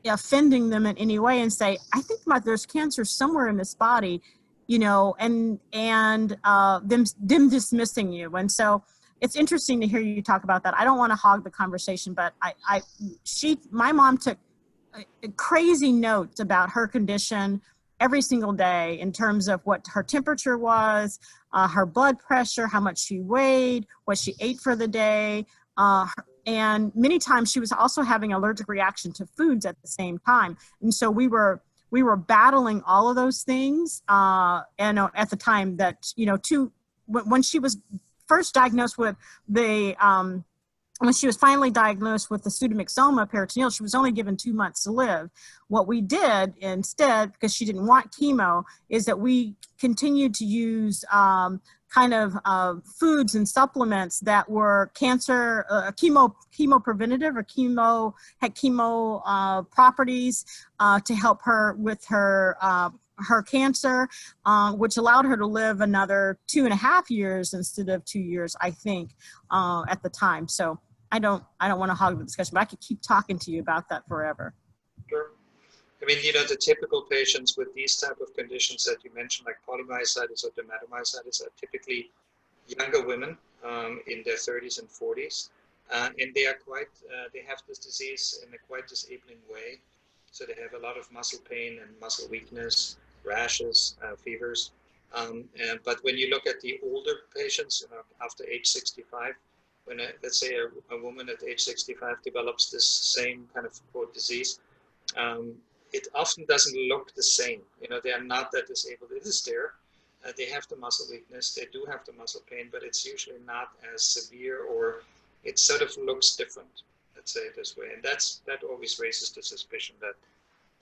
offending them in any way and say, I think there's cancer somewhere in this body, you know, and them dismissing you. And so it's interesting to hear you talk about that. I don't want to hog the conversation, but my mom took crazy notes about her condition every single day in terms of what her temperature was, her blood pressure, how much she weighed, what she ate for the day. And many times she was also having allergic reaction to foods at the same time. And so we were battling all of those things. And at the time that, you know, when she was first diagnosed with when she was finally diagnosed with the pseudomyxoma peritoneal, she was only given 2 months to live. What we did instead, because she didn't want chemo, is that we continued to use foods and supplements that were cancer, chemo preventative, or had chemo properties to help her with her cancer, which allowed her to live another 2.5 years instead of 2 years, I think, at the time. So I don't want to hog the discussion, but I could keep talking to you about that forever. Sure. I mean, you know, the typical patients with these type of conditions that you mentioned, like polymyositis or dermatomyositis, are typically younger women in their 30s and 40s, and they are they have this disease in a quite disabling way. So they have a lot of muscle pain and muscle weakness, rashes, fevers. But when you look at the older patients after age 65, when let's say a woman at age 65 develops this same kind of quote disease, it often doesn't look the same. You know, they are not that disabled. It is there. They have the muscle weakness. They do have the muscle pain, but it's usually not as severe, or it sort of looks different. Let's say it this way. And that always raises the suspicion that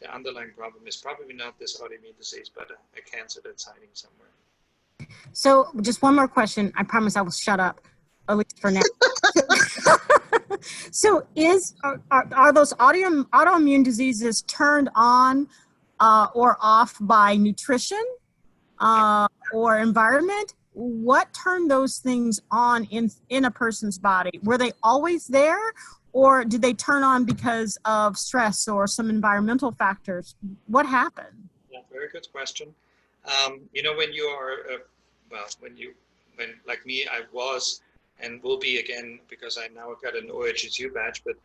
the underlying problem is probably not this autoimmune disease, but a cancer that's hiding somewhere. So just one more question. I promise I will shut up, at least for now. So are those autoimmune diseases turned on or off by nutrition or environment? What turned those things on in a person's body? Were they always there, or did they turn on because of stress or some environmental factors? What happened? Yeah, very good question. You know, when you are, when like me, I was and will be again, because I now got an OHSU badge, but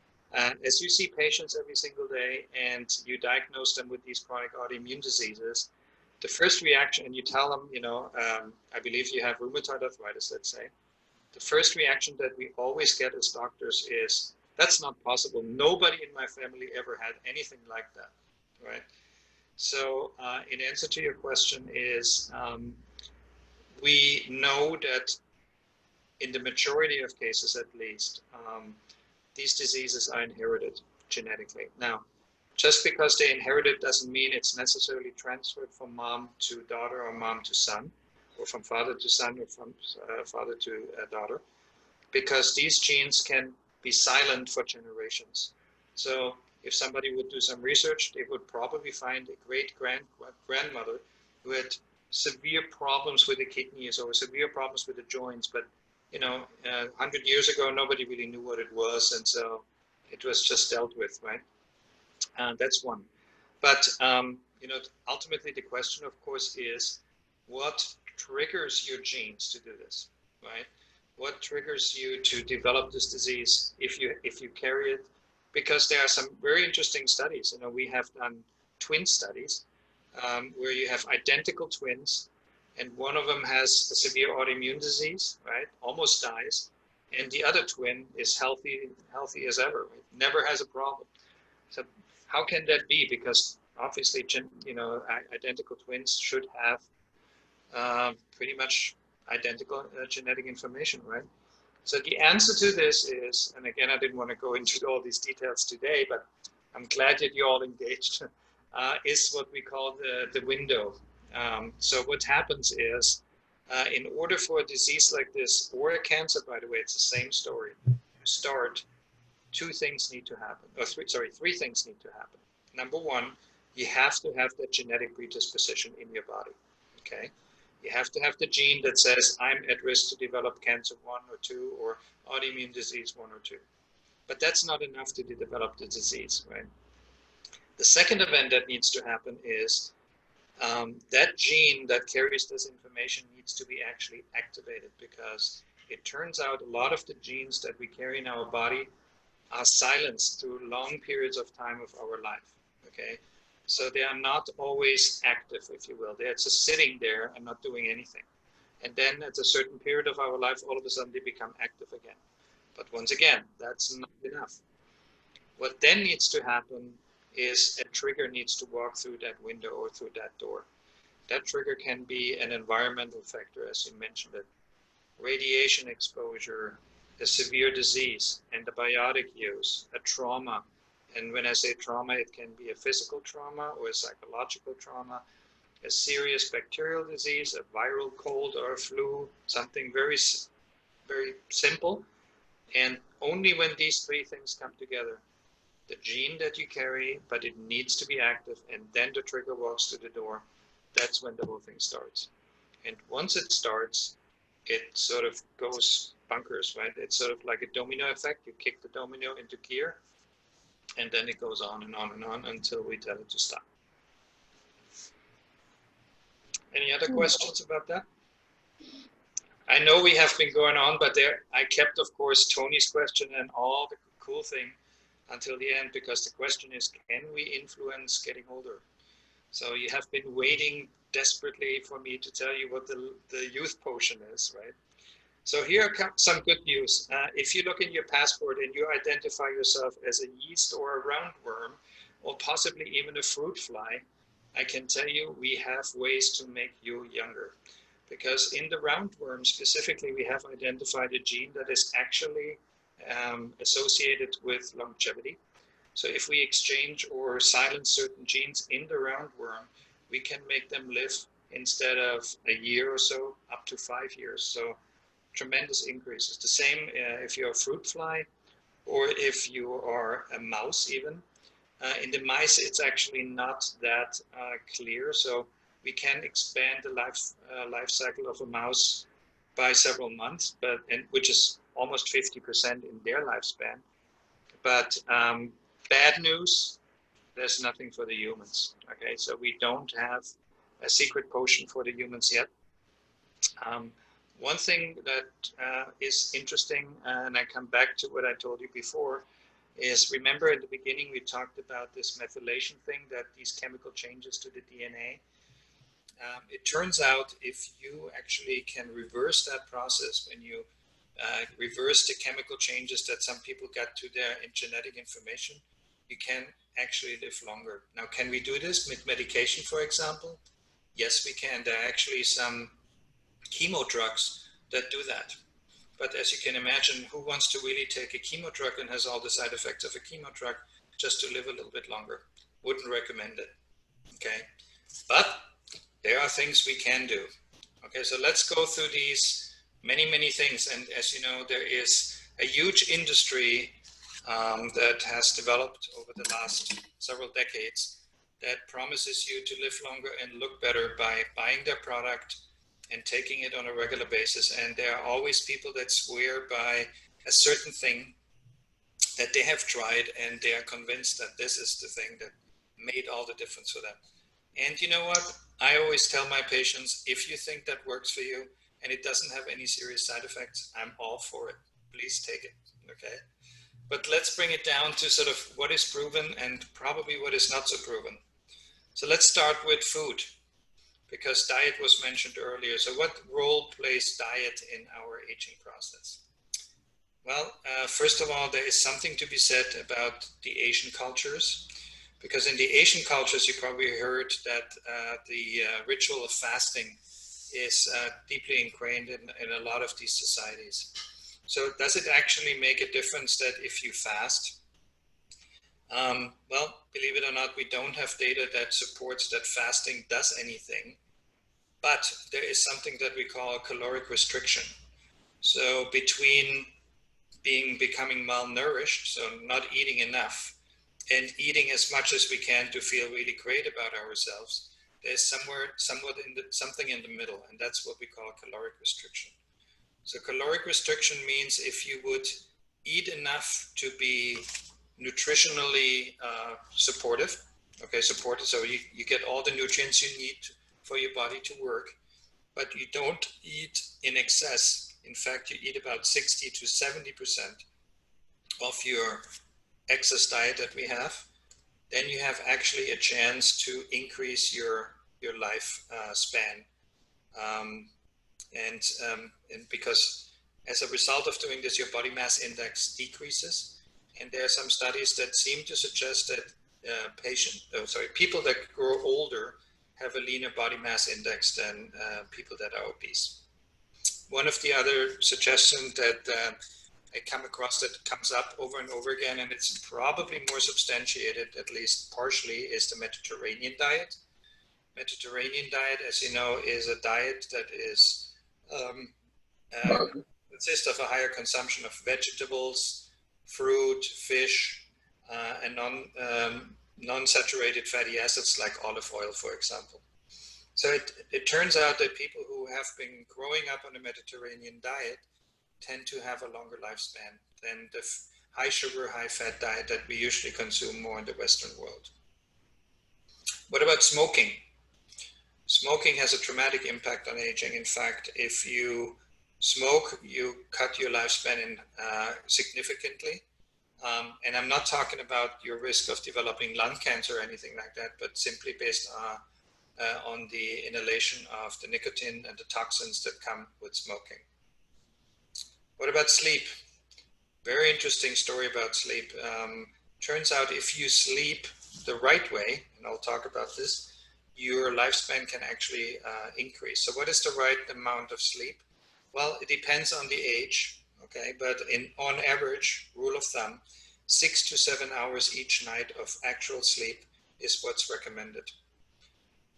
as you see patients every single day and you diagnose them with these chronic autoimmune diseases, the first reaction, and you tell them, you know, I believe you have rheumatoid arthritis, let's say, the first reaction that we always get as doctors is, that's not possible. Nobody in my family ever had anything like that, right? So in answer to your question is, we know that in the majority of cases, at least, these diseases are inherited genetically. Now, just because they inherited doesn't mean it's necessarily transferred from mom to daughter or mom to son, or from father to son, or from father to daughter, because these genes can be silent for generations. So if somebody would do some research, they would probably find a great-grandmother who had severe problems with the kidneys or severe problems with the joints, but you know, 100 years ago, nobody really knew what it was, and so it was just dealt with, right? That's one. But you know, ultimately the question, of course, is what triggers your genes to do this, right? What triggers you to develop this disease if you carry it? Because there are some very interesting studies. You know, we have done twin studies where you have identical twins, and one of them has a severe autoimmune disease, right? Almost dies, and the other twin is healthy as ever. It never has a problem. So how can that be? Because obviously, identical twins should have pretty much identical genetic information, right? So the answer to this is, and again, I didn't want to go into all these details today, but I'm glad that you're all engaged, is what we call the window. So what happens is, in order for a disease like this, or a cancer, by the way, it's the same story, to start, three things need to happen. Number one, you have to have that genetic predisposition in your body, okay? You have to have the gene that says, I'm at risk to develop cancer 1 or 2, or autoimmune disease 1 or 2. But that's not enough to develop the disease, right? The second event that needs to happen is that gene that carries this information needs to be actually activated, because it turns out a lot of the genes that we carry in our body are silenced through long periods of time of our life, okay? So they are not always active, if you will. They're just sitting there and not doing anything. And then at a certain period of our life, all of a sudden they become active again. But once again, that's not enough. What then needs to happen is a trigger needs to walk through that window or through that door. That trigger can be an environmental factor, as you mentioned it, radiation exposure, a severe disease, antibiotic use, a trauma. And when I say trauma, it can be a physical trauma or a psychological trauma, a serious bacterial disease, a viral cold or a flu, something very, very simple. And only when these three things come together, the gene that you carry, but it needs to be active, and then the trigger walks to the door, that's when the whole thing starts. And once it starts, it sort of goes bonkers, right? It's sort of like a domino effect. You kick the domino into gear, and then it goes on and on and on until we tell it to stop. Any other questions about that? I know we have been going on, but I kept, of course, Tony's question and all the cool thing until the end, because the question is, can we influence getting older? So you have been waiting desperately for me to tell you what the youth potion is, right? So here comes some good news. If you look in your passport and you identify yourself as a yeast or a roundworm, or possibly even a fruit fly, I can tell you we have ways to make you younger. Because in the roundworm specifically, we have identified a gene that is actually associated with longevity. So if we exchange or silence certain genes in the roundworm, we can make them live, instead of a year or so, up to 5 years. So tremendous increases. The same if you're a fruit fly, or if you are a mouse even. In the mice, it's actually not that clear. So we can expand the life cycle of a mouse by several months, which is almost 50% in their lifespan. But bad news, there's nothing for the humans. Okay, so we don't have a secret potion for the humans yet. One thing that is interesting, and I come back to what I told you before, is remember in the beginning we talked about this methylation thing, that these chemical changes to the DNA. It turns out if you actually can reverse that process, when you reverse the chemical changes that some people got to their genetic information, you can actually live longer. Now, can we do this with medication, for example? Yes, we can. There are actually some chemo drugs that do that. But as you can imagine, who wants to really take a chemo drug and has all the side effects of a chemo drug just to live a little bit longer? Wouldn't recommend it, okay? But there are things we can do. Okay, so let's go through these many things. And as you know, there is a huge industry that has developed over the last several decades that promises you to live longer and look better by buying their product and taking it on a regular basis. And there are always people that swear by a certain thing that they have tried, and they are convinced that this is the thing that made all the difference for them. And you know what? I always tell my patients, if you think that works for you and it doesn't have any serious side effects, I'm all for it. Please take it, okay? But let's bring it down to sort of what is proven and probably what is not so proven. So let's start with food, because diet was mentioned earlier. So what role plays diet in our aging process? Well, first of all, there is something to be said about the Asian cultures, because in the Asian cultures, you probably heard that the ritual of fasting is deeply ingrained in a lot of these societies. So does it actually make a difference that if you fast? Well, believe it or not, we don't have data that supports that fasting does anything, but there is something that we call caloric restriction. So between becoming malnourished, so not eating enough, and eating as much as we can to feel really great about ourselves, there's something in the middle, and that's what we call caloric restriction. So caloric restriction means if you would eat enough to be nutritionally supportive, so you get all the nutrients you need for your body to work, but you don't eat in excess. In fact, you eat about 60 to 70% of your excess diet that we have, then you have actually a chance to increase your life span. And because as a result of doing this, your body mass index decreases. And there are some studies that seem to suggest that people that grow older have a leaner body mass index than people that are obese. One of the other suggestions that I come across that comes up over and over again, and it's probably more substantiated, at least partially, is the Mediterranean diet. Mediterranean diet, as you know, is a diet that is consists of a higher consumption of vegetables, fruit, fish, and non-saturated fatty acids like olive oil, for example. So it turns out that people who have been growing up on a Mediterranean diet tend to have a longer lifespan than the high sugar, high fat diet that we usually consume more in the Western world. What about smoking? Smoking has a dramatic impact on aging. In fact, if you smoke, you cut your lifespan in significantly. And I'm not talking about your risk of developing lung cancer or anything like that, but simply based on the inhalation of the nicotine and the toxins that come with smoking. What about sleep? Very interesting story about sleep. Turns out if you sleep the right way, and I'll talk about this, your lifespan can actually increase. So what is the right amount of sleep? Well, it depends on the age, okay? But on average, rule of thumb, 6 to 7 hours each night of actual sleep is what's recommended.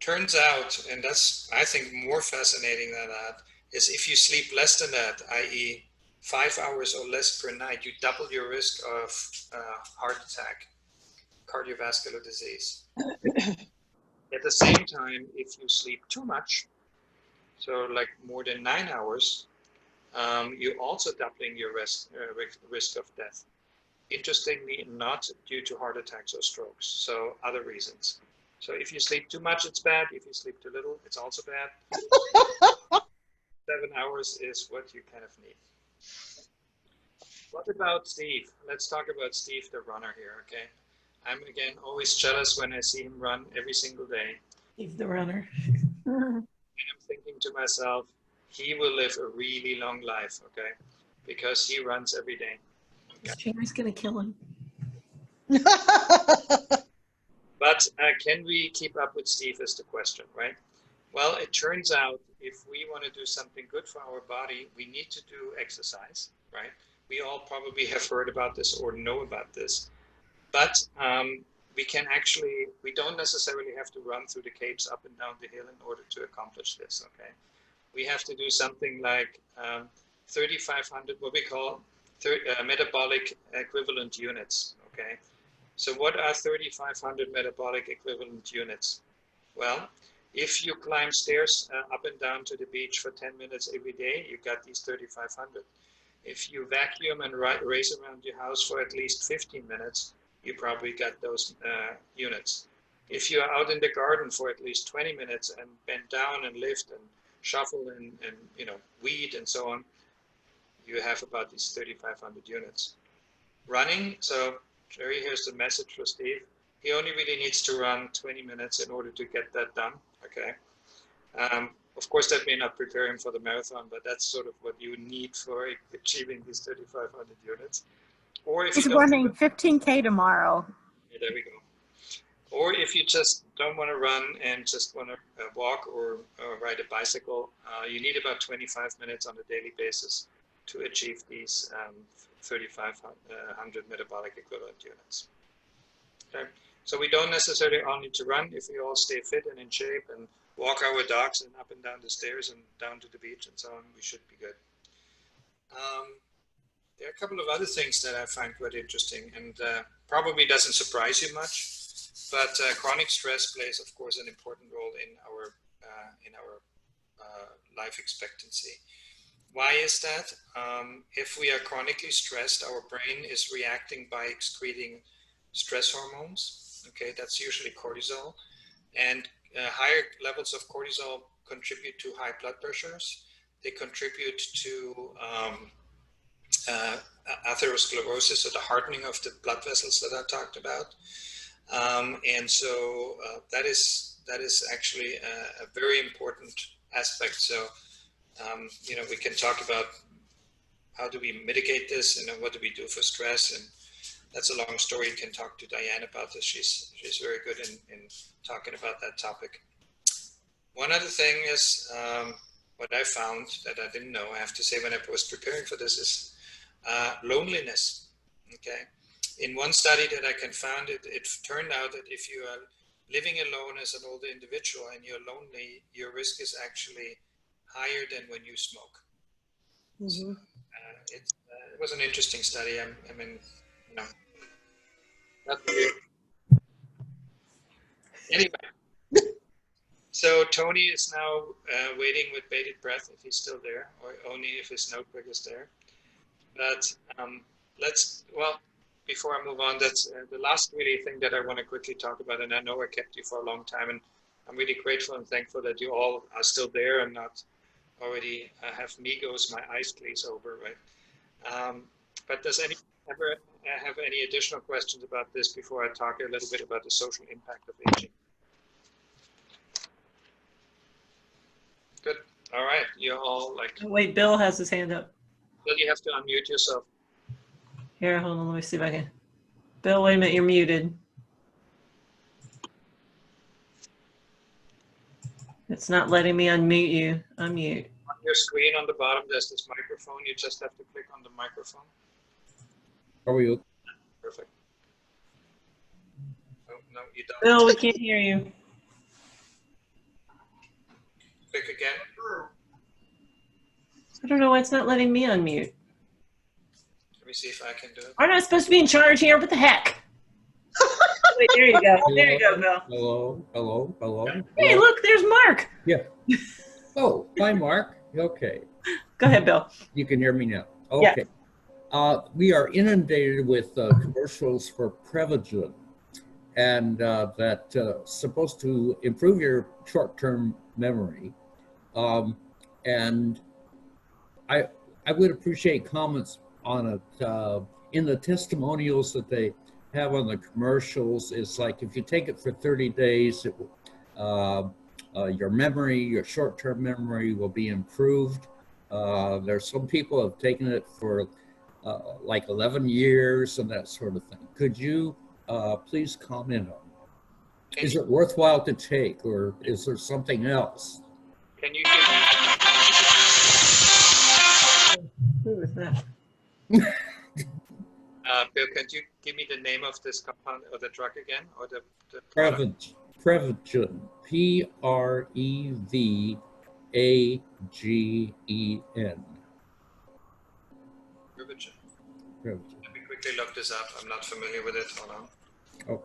Turns out, and that's, I think, more fascinating than that, is if you sleep less than that, i.e. 5 hours or less per night, you double your risk of heart attack, cardiovascular disease. At the same time, if you sleep too much, so like more than 9 hours, you're also doubling your risk of death. Interestingly, not due to heart attacks or strokes, so other reasons. So if you sleep too much, it's bad. If you sleep too little, it's also bad. 7 hours is what you kind of need. What about Steve? Let's talk about Steve, the runner here, okay? I'm, again, always jealous when I see him run every single day. Steve, the runner. And I'm thinking to myself, he will live a really long life, okay? Because he runs every day. Okay. Jerry's going to kill him. But can we keep up with Steve is the question, right? Well, it turns out if we want to do something good for our body, we need to do exercise, right? We all probably have heard about this or know about this. But we don't necessarily have to run through the capes up and down the hill in order to accomplish this, okay? We have to do something like 3,500, what we call metabolic equivalent units, okay? So what are 3,500 metabolic equivalent units? Well, if you climb stairs up and down to the beach for 10 minutes every day, you got these 3,500. If you vacuum and race around your house for at least 15 minutes, you probably got those units. If you're out in the garden for at least 20 minutes and bend down and lift and shuffle and weed and so on, you have about these 3,500 units. Running, so Jerry, here's the message for Steve. He only really needs to run 20 minutes in order to get that done, okay? Of course, that may not prepare him for the marathon, but that's sort of what you need for achieving these 3,500 units. Or if He's you don't, running 15K tomorrow. yeah, there we go. Or if you just don't want to run and just want to walk or ride a bicycle, you need about 25 minutes on a daily basis to achieve these 3,500 metabolic equivalent units. Okay, so we don't necessarily all need to run. If we all stay fit and in shape and walk our dogs and up and down the stairs and down to the beach and so on, we should be good. There are a couple of other things that I find quite interesting and probably doesn't surprise you much, but chronic stress plays, of course, an important role in our life expectancy. Why is that? If we are chronically stressed, our brain is reacting by excreting stress hormones. Okay, that's usually cortisol, and higher levels of cortisol contribute to high blood pressures. They contribute to atherosclerosis, or the hardening of the blood vessels that I talked about. And so that is actually a very important aspect. So, you know, we can talk about how do we mitigate this, and what do we do for stress, and that's a long story. You can talk to Diane about this. She's very good in talking about that topic. One other thing is what I found that I didn't know, I have to say, when I was preparing for this, is loneliness. Okay, in one study that I can find, it turned out that if you are living alone as an older individual and you're lonely, your risk is actually higher than when you smoke. Mm-hmm. So, it was an interesting study. I mean, you know, not really. Anyway, so Tony is now waiting with bated breath if he's still there, or only if his notebook is there. But well, before I move on, that's the last really thing that I want to quickly talk about. And I know I kept you for a long time, and I'm really grateful and thankful that you all are still there and not already have Migos, my eyes glaze over, right? But does anyone ever have any additional questions about this before I talk a little bit about the social impact of aging? Good. All right. You're all like. Oh, wait, Bill has his hand up. Bill, you have to unmute yourself. Here, hold on. Let me see if I can. Bill, wait a minute. You're muted. It's not letting me unmute you. Unmute. On your screen on the bottom, there's this microphone. You just have to click on the microphone. How are you? Perfect. Oh, no, you don't. Bill, we can't hear you. Click again. I don't know why it's not letting me unmute. Let me see if I can do it. I'm not supposed to be in charge here. What the heck? Wait, there you go. There you go, Bill. Hello, hello, hello. Hey, hello. look, there's Mark. Yeah. Oh, hi, Mark. Okay. Go ahead, Bill. You can hear me now. Okay. Yeah. We are inundated with commercials for Prevagen, and that's supposed to improve your short-term memory. And I would appreciate comments on it. In the testimonials that they have on the commercials, it's like if you take it for 30 days, it will, your memory, your short-term memory will be improved. There's some people have taken it for like 11 years and that sort of thing. Could you please comment on it? Is it worthwhile to take, or is there something else? Can you give me... Who was that? Bill, can you give me the name of this compound or the drug again, or the Prevagen. Prevagen. Prevagen. Prevagen. Prevagen. Let me quickly look this up. I'm not familiar with it. Hold on. Oh.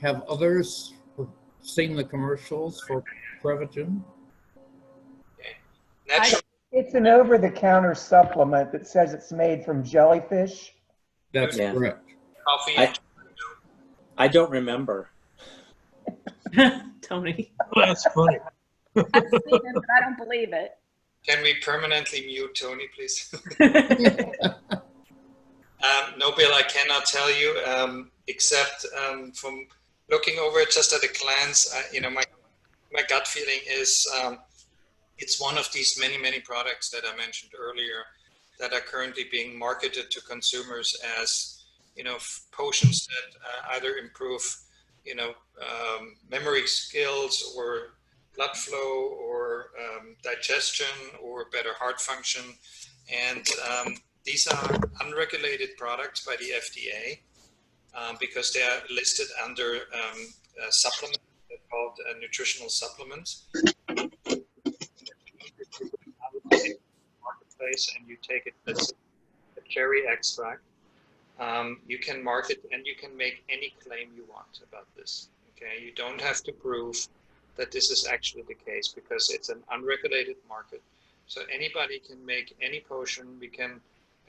Have others seen the commercials for Prevagen? Okay. Natural. It's an over-the-counter supplement that says it's made from jellyfish. That's correct. Coffee. I don't remember. Tony. Oh, that's funny. I've seen it, but I don't believe it. Can we permanently mute Tony, please? No, Bill, I cannot tell you, except from looking over it just at a glance, you know, my gut feeling is It's one of these many, many products that I mentioned earlier that are currently being marketed to consumers as, you know, potions that either improve, you know, memory skills or blood flow or digestion or better heart function. And these are unregulated products by the FDA because they are listed under supplements. They're called nutritional supplements. Marketplace, and you take it as a cherry extract. You can market and you can make any claim you want about this. Okay, you don't have to prove that this is actually the case because it's an unregulated market. So anybody can make any potion. We can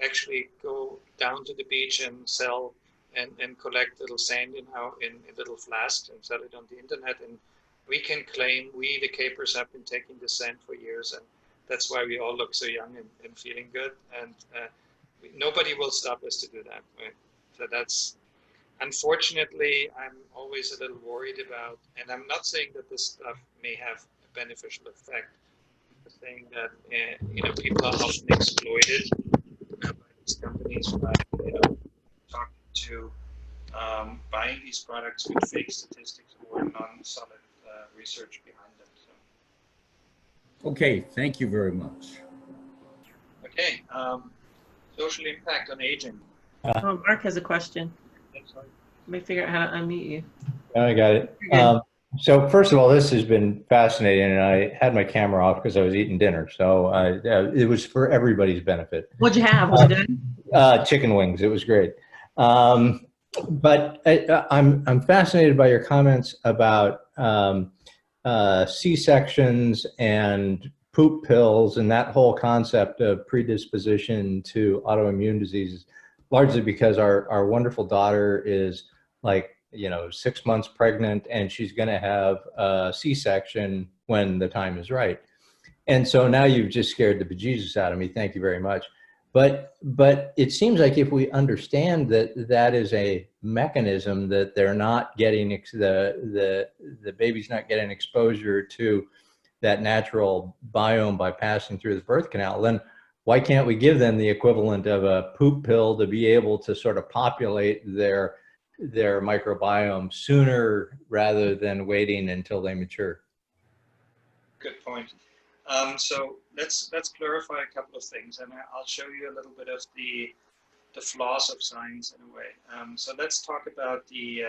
actually go down to the beach and sell and collect little sand in little flasks and sell it on the internet. And we can claim, we the capers have been taking the sand for years, and that's why we all look so young and feeling good. And nobody will stop us to do that. Right? So that's, unfortunately, I'm always a little worried about, and I'm not saying that this stuff may have a beneficial effect. I'm saying that you know, people are often exploited by these companies by, you know, talking to buying these products with fake statistics or non-solid research behind them. So. Okay, thank you very much. Okay, social impact on aging. Oh, Mark has a question. Let me figure out how to unmute you. I got it. So first of all, this has been fascinating, and I had my camera off because I was eating dinner. So it was for everybody's benefit. What'd you have? Was it good? Chicken wings. It was great. But I'm fascinated by your comments about C-sections and poop pills and that whole concept of predisposition to autoimmune diseases, largely because our wonderful daughter is like, you know, 6 months pregnant, and she's going to have a C-section when the time is right. And so now you've just scared the bejesus out of me. Thank you very much. But it seems like if we understand that that is a mechanism, that they're not getting the baby's not getting exposure to that natural biome by passing through the birth canal, then why can't we give them the equivalent of a poop pill to be able to sort of populate their microbiome sooner rather than waiting until they mature? Good point. So let's clarify a couple of things, and I'll show you a little bit of the flaws of science in a way. So let's talk about the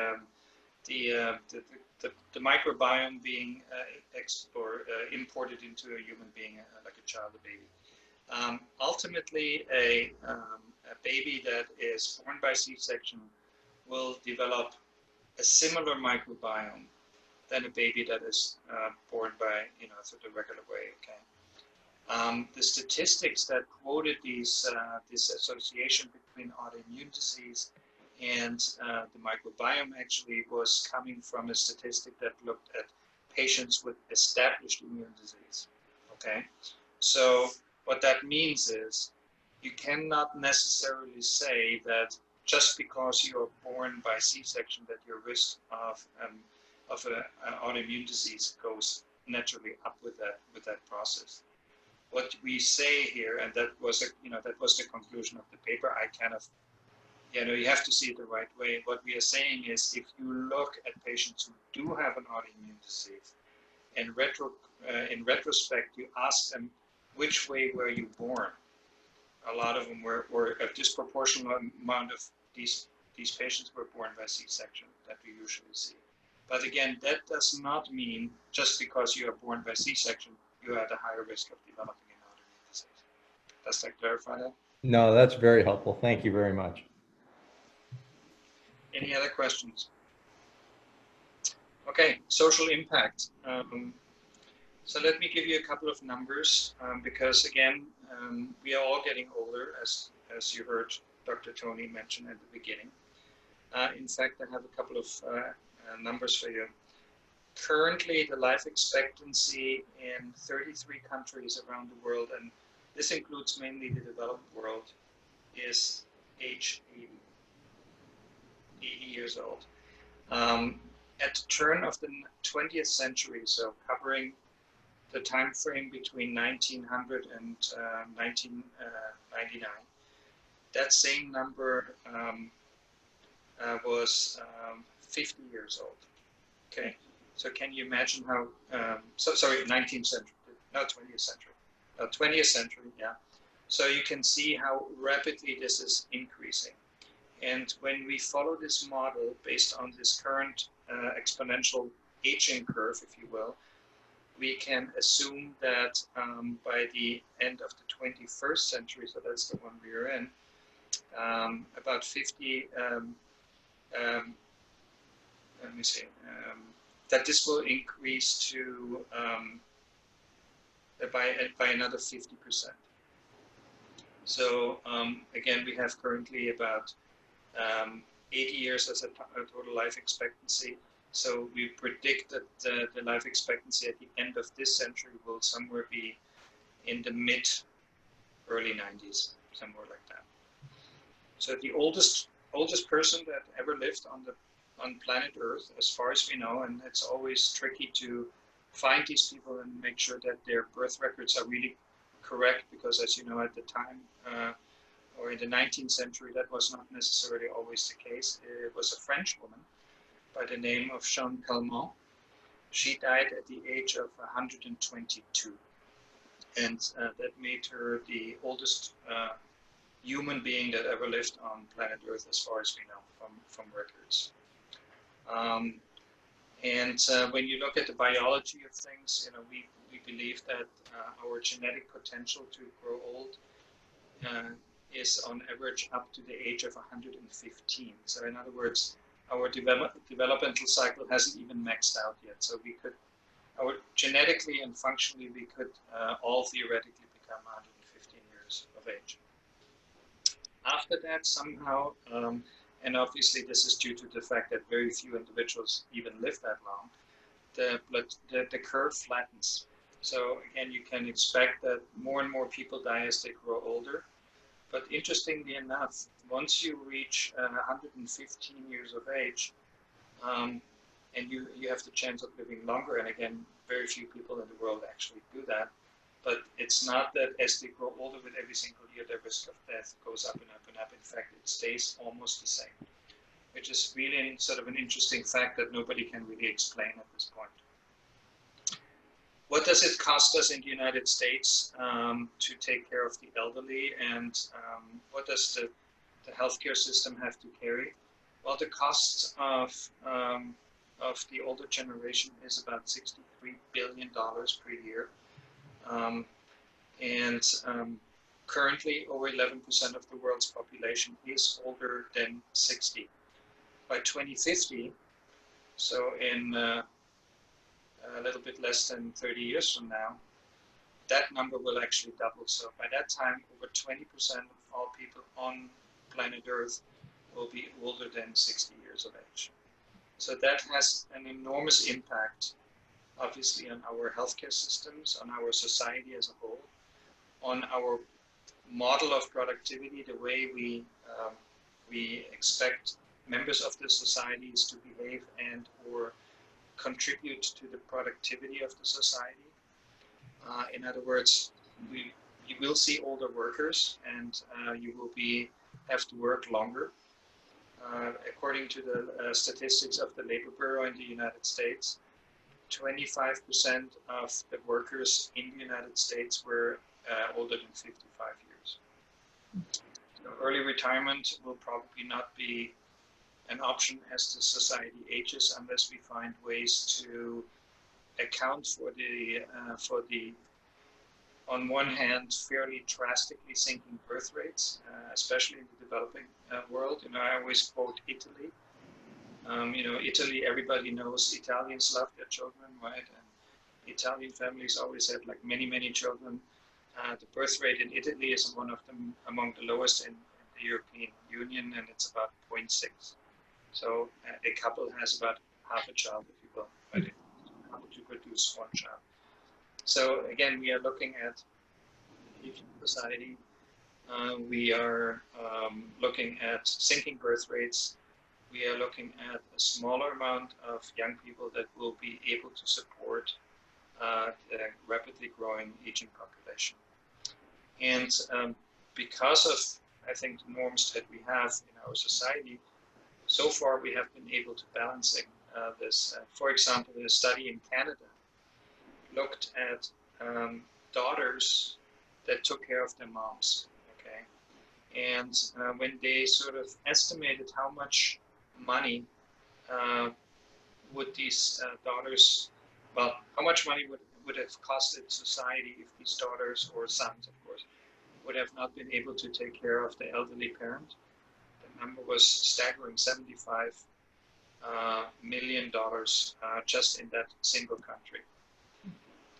microbiome being imported into a human being, like a child, a baby. Ultimately, a baby that is born by C-section will develop a similar microbiome than a baby that is born by, you know, through the regular way. Okay. The statistics that quoted this association between autoimmune disease and the microbiome actually was coming from a statistic that looked at patients with established immune disease. Okay. So what that means is you cannot necessarily say that just because you are born by C-section that your risk of an autoimmune disease goes naturally up with that process. What we say here, and that was the conclusion of the paper. I kind of, you know, you have to see it the right way. What we are saying is, if you look at patients who do have an autoimmune disease, in retrospect, you ask them, which way were you born? A lot of them were a disproportionate amount of these patients were born by C-section that we usually see. But again, that does not mean just because you are born by C-section, you are at a higher risk of developing an autoimmune disease. Does that clarify that? No, that's very helpful. Thank you very much. Any other questions? Okay, social impact. So let me give you a couple of numbers because again, we are all getting older, as you heard Dr. Tony mention at the beginning. In fact, I have a couple of numbers for you. Currently, the life expectancy in 33 countries around the world, and this includes mainly the developed world, is age 80 years old. At the turn of the 20th century, so covering the time frame between 1900 and 1999. That same number was 50 years old. Okay, so can you imagine how? Sorry, 19th century, not 20th century. 20th century, yeah. So you can see how rapidly this is increasing. And when we follow this model based on this current exponential aging curve, if you will, we can assume that by the end of the 21st century, so that's the one we're in, about 50, let me see, that this will increase to by another 50%. So again, we have currently about 80 years as a total life expectancy. So we predict that the life expectancy at the end of this century will somewhere be in the early 90s, somewhere like that. So the oldest person that ever lived on planet Earth, as far as we know, and it's always tricky to find these people and make sure that their birth records are really correct, because as you know, at the time, or in the 19th century, that was not necessarily always the case. It was a French woman by the name of Jeanne Calment. She died at the age of 122. And that made her the oldest human being that ever lived on planet Earth, as far as we know from records. When you look at the biology of things, you know, we believe that our genetic potential to grow old is on average up to the age of 115. So in other words, our developmental cycle hasn't even maxed out yet. So we could, genetically and functionally, we could all theoretically become 115 years of age. After that, somehow, and obviously this is due to the fact that very few individuals even live that long, the curve flattens. So again, you can expect that more and more people die as they grow older. But interestingly enough, once you reach 115 years of age, and you have the chance of living longer, and again, very few people in the world actually do that, but it's not that as they grow older with every single year, their risk of death goes up and up and up. In fact, it stays almost the same, which is really sort of an interesting fact that nobody can really explain at this point. What does it cost us in the United States to take care of the elderly, and what does the healthcare system have to carry? Well, the cost of the older generation is about $63 billion per year. Currently, over 11% of the world's population is older than 60. By 2050, so in a little bit less than 30 years from now, that number will actually double. So by that time, over 20% of all people on planet Earth will be older than 60 years of age. So that has an enormous impact, obviously, on our healthcare systems, on our society as a whole, on our model of productivity, the way we expect members of the societies to behave and or contribute to the productivity of the society. In other words, you will see older workers, and you will have to work longer. According to the statistics of the Labor Bureau in the United States, 25% of the workers in the United States were older than 55 years. So early retirement will probably not be an option as the society ages, unless we find ways to account for the on one hand, fairly drastically sinking birth rates, especially in the developing world. You know, I always quote Italy. You know, Italy, everybody knows Italians love their children, right? And Italian families always had like many, many children. The birth rate in Italy is one of them among the lowest in the European Union, and it's about 0.6. So a couple has about half a child, if you will, right? Couple to produce one child. So again, we are looking at aging society. We are looking at sinking birth rates. We are looking at a smaller amount of young people that will be able to support rapidly growing aging population. And because of, I think, the norms that we have in our society, so far we have been able to balancing this. For example, a study in Canada looked at daughters that took care of their moms, okay? And when they sort of estimated how much money would these daughters, well, how much money would have costed society if these daughters, or sons, of course, would have not been able to take care of the elderly parent. The number was staggering, $75 million just in that single country.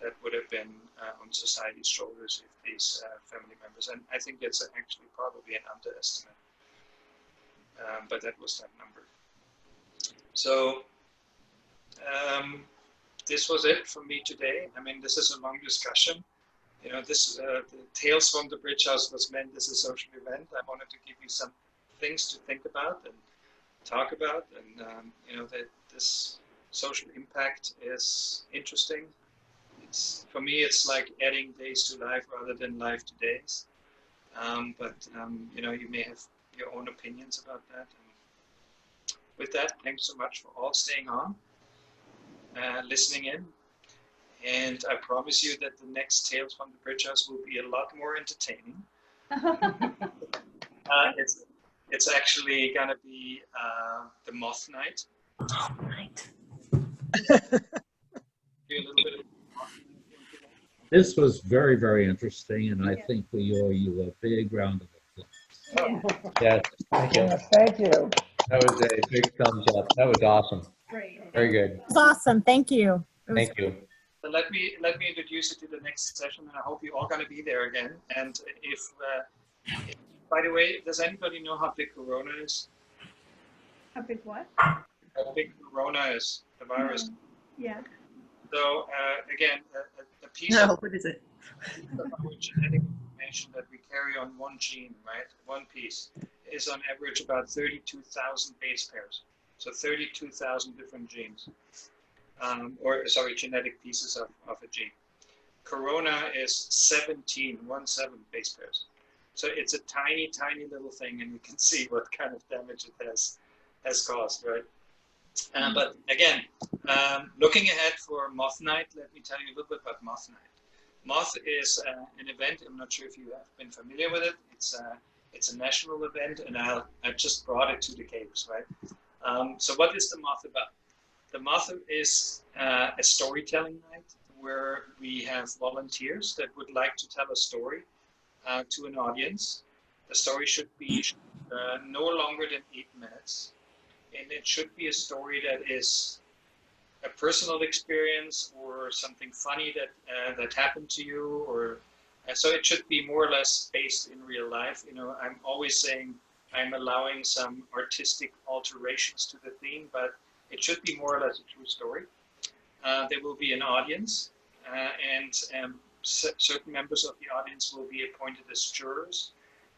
That would have been on society's shoulders if these family members, and I think it's actually probably an underestimate, but that was that number. So this was it for me today. I mean, this is a long discussion. You know, this the Tales from the Bridge House was meant as a social event. I wanted to give you some things to think about and talk about, and you know, that this social impact is interesting. It's, for me, it's like adding days to life rather than life to days. But you know, you may have your own opinions about that. And with that, thanks so much for all staying on, listening in. And I promise you that the next Tales from the Bridge House will be a lot more entertaining. It's actually gonna be the Moth Night. Moth Night. Do a little bit of This was very, very interesting, and I think we owe you a big round of applause. Yes, thank you. Yes, thank you. That was a big thumbs up. That was awesome. Great. Very good. It was awesome. Thank you. It was Thank you. So let me introduce you to the next session, and I hope you're all going to be there again. And if by the way, does anybody know how big Corona is? How big what? How big Corona is, the virus? Yeah. So again, a piece No, of what is it? our genetic information that we carry on one gene, right? One piece is on average about 32,000 base pairs. So 32,000 different genes. Or sorry, genetic pieces of a gene. Corona is 17 base pairs. So it's a tiny, tiny little thing, and you can see what kind of damage it has caused, right? But again, looking ahead for Moth Night, let me tell you a little bit about Moth Night. Moth is an event. I'm not sure if you have been familiar with it. It's a national event, and I just brought it to the Capes, right? So what is the Moth about? The Moth is a storytelling night where we have volunteers that would like to tell a story to an audience. The story should be no longer than 8 minutes. And it should be a story that is a personal experience or something funny that happened to you, or so it should be more or less based in real life. You know, I'm always saying I'm allowing some artistic alterations to the theme, but it should be more or less a true story. There will be an audience, and certain members of the audience will be appointed as jurors,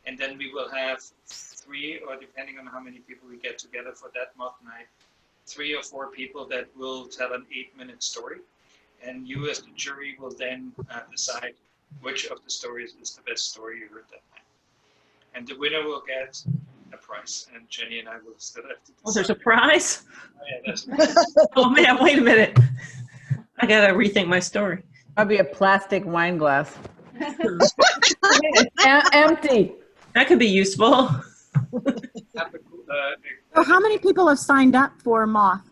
and then we will have 3, or depending on how many people we get together for that Moth Night, 3 or 4 people that will tell an 8-minute story, and you as the jury will then decide which of the stories is the best story you heard that night. And the winner will get a prize, and Jenny and I will still have to decide. Oh, there's a prize? Oh, yeah, there's Oh man, wait a minute. I gotta rethink my story. Probably a plastic wine glass. Empty. That could be useful. So how many people have signed up for Moth?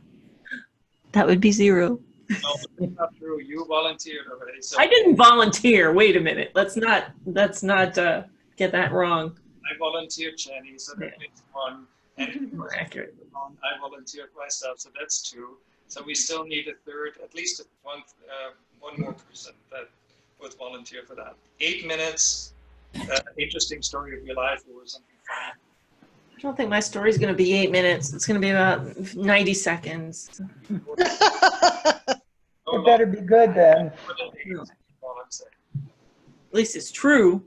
That would be 0. No, that's not true. You volunteered already. So I didn't volunteer. Wait a minute. Let's not get that wrong. I volunteered, Jenny, so that makes 1. And More accurate. I volunteered myself, so that's 2. So we still need a third, at least one more person that would volunteer for that. 8 minutes, interesting story of your life or something funny. I don't think my story is going to be 8 minutes. It's going to be about 90 seconds. It better be good then. At least it's true.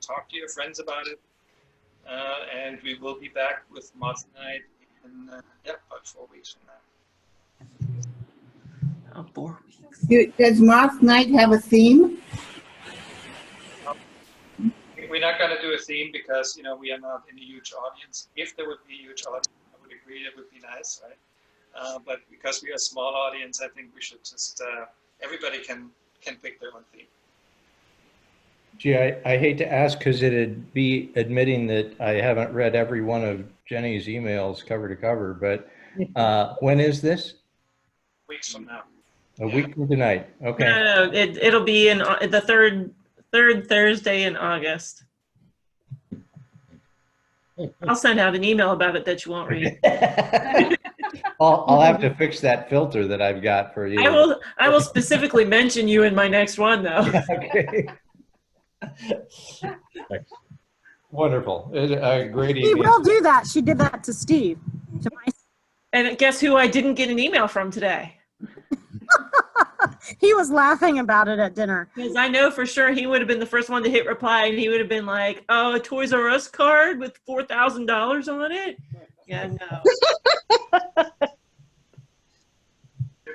Talk to your friends about it, and we will be back with Moth Night in about 4 weeks from now. Oh, 4 weeks. Does Moth Night have a theme? We're not going to do a theme because, you know, we are not in a huge audience. If there would be a huge audience, I would agree it would be nice, right? But because we are a small audience, I think we should just, everybody can pick their own theme. Gee, I hate to ask because it'd be admitting that I haven't read every one of Jenny's emails cover to cover, but when is this? Weeks from now. A week from tonight. Okay. No, it'll be in the third Thursday in August. I'll send out an email about it that you won't read. I'll have to fix that filter that I've got for you. I will specifically mention you in my next one, though. Okay. Wonderful. A great She email. will do that. She did that to Steve. And guess who I didn't get an email from today? He was laughing about it at dinner. Because I know for sure he would have been the first one to hit reply, and he would have been like, "Oh, a Toys R Us card with $4,000 on it." Yeah, no.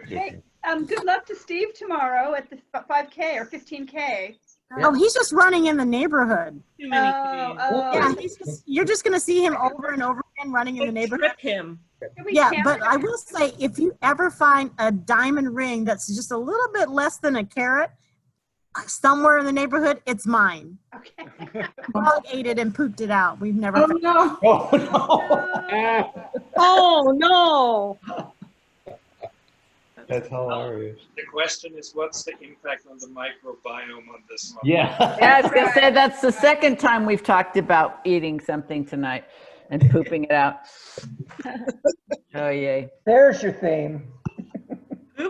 Hey, good luck to Steve tomorrow at the 5K or 15K. Oh, he's just running in the neighborhood. Too many Yeah, you're just going to see him over and over again running in the neighborhood. Trip him. Yeah, but I will say, if you ever find a diamond ring that's just a little bit less than a carat somewhere in the neighborhood, it's mine. Okay. Dog ate it and pooped it out. We've never. Oh no! Oh no! That's hilarious. The question is, what's the impact on the microbiome on this one? Yeah, I was gonna say that's the second time we've talked about eating something tonight and pooping it out. Oh yay! There's your theme.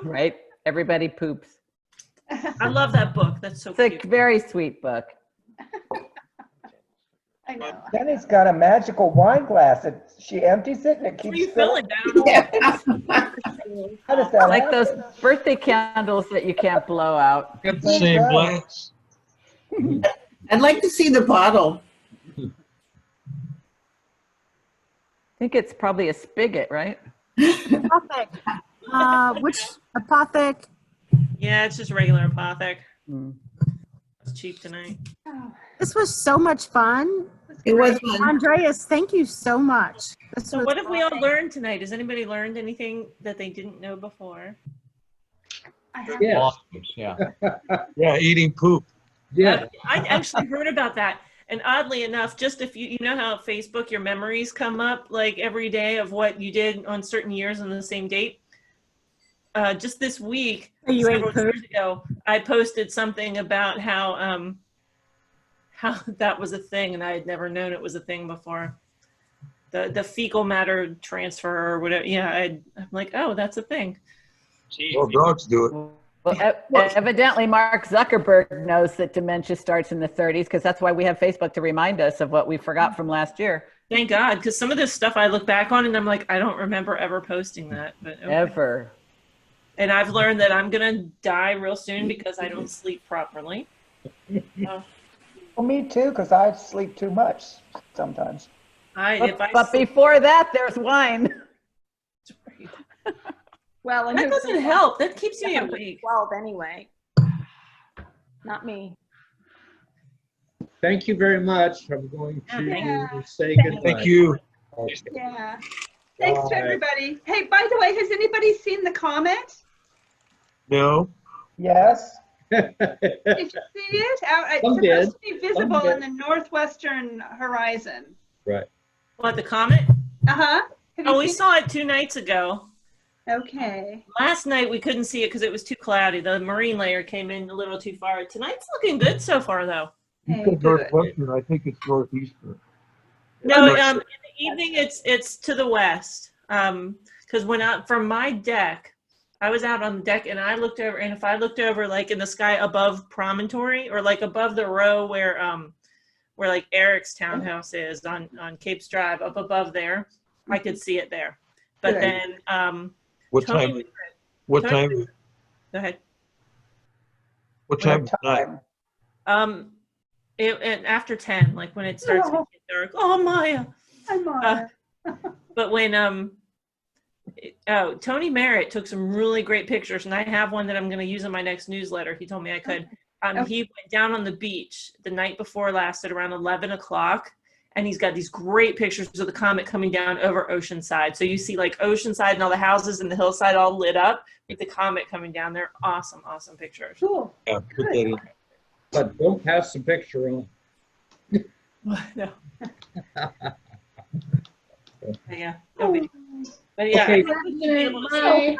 Right? Everybody poops. I love that book. That's so It's a very sweet book. I know. Jenny's got a magical wine glass. She empties it and it keeps refilling filling. down. How does that Like happen? those birthday candles that you can't blow out. Got the same glass. I'd like to see the bottle. I think it's probably a spigot, right? Apothic. Which Apothic? Yeah, it's just regular Apothic. It's cheap tonight. This was so much fun. It was fun. Andreas, thank you so much. So what have we all learned tonight? Has anybody learned anything that they didn't know before? Yeah. Yeah, eating poop. Yeah. I actually heard about that. And oddly enough, just if you know how Facebook, your memories come up like every day of what you did on certain years on the same date. Just this week, several years ago, I posted something about how that was a thing, and I had never known it was a thing before. The fecal matter transfer or whatever. Yeah, I'm like, oh, that's a thing. Well, dogs do it. Well, evidently Mark Zuckerberg knows that dementia starts in the 30s because that's why we have Facebook to remind us of what we forgot from last year. Thank God, because some of this stuff I look back on and I'm like, I don't remember ever posting that. But okay. Ever. And I've learned that I'm going to die real soon because I don't sleep properly. Well, me too, because I sleep too much sometimes. But before that, there's wine. Well, and that doesn't help. That keeps me awake. 12 anyway. Not me. Thank you very much. I'm going Yeah. to say goodbye. Thank you. Okay. Yeah. Thanks to Bye. everybody. Hey, by the way, has anybody seen the comet? No. Yes. Did you see it? It's Some supposed to did. be visible Some in the northwestern horizon. Right. What, the comet? Uh-huh. Oh, we saw it 2 nights ago. Okay. Last night we couldn't see it because it was too cloudy. The marine layer came in a little too far. Tonight's looking good so far, though. You said northwestern. I think it's northeastern. No, in the evening it's to the west. Because from my deck, I was out on the deck and I looked over, and if I looked over like in the sky above Promontory or like above the row where like Eric's townhouse is on Capes Drive, up above there, I could see it there. But then What time? What time? Go ahead. What time of night? After 10, like when it starts to get dark. Oh, Maya. Hi, Maya. But when Oh, Tony Merritt took some really great pictures, and I have one that I'm going to use in my next newsletter. He told me I could. He went down on the beach the night before last at around 11 o'clock, and he's got these great pictures of the comet coming down over Oceanside. So you see like Oceanside and all the houses and the hillside all lit up with the comet coming down. They're awesome, awesome pictures. Cool. Yeah, put that in. But don't pass the picture on. No. Yeah. Nobody. But yeah. Okay. Bye.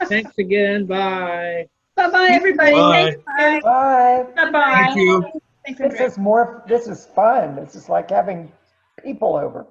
Thanks again. Bye. Bye-bye, everybody. Bye. Thank you. Bye. Bye-bye. Thank you. Thanks, This Andreas. is fun. This is like having people over.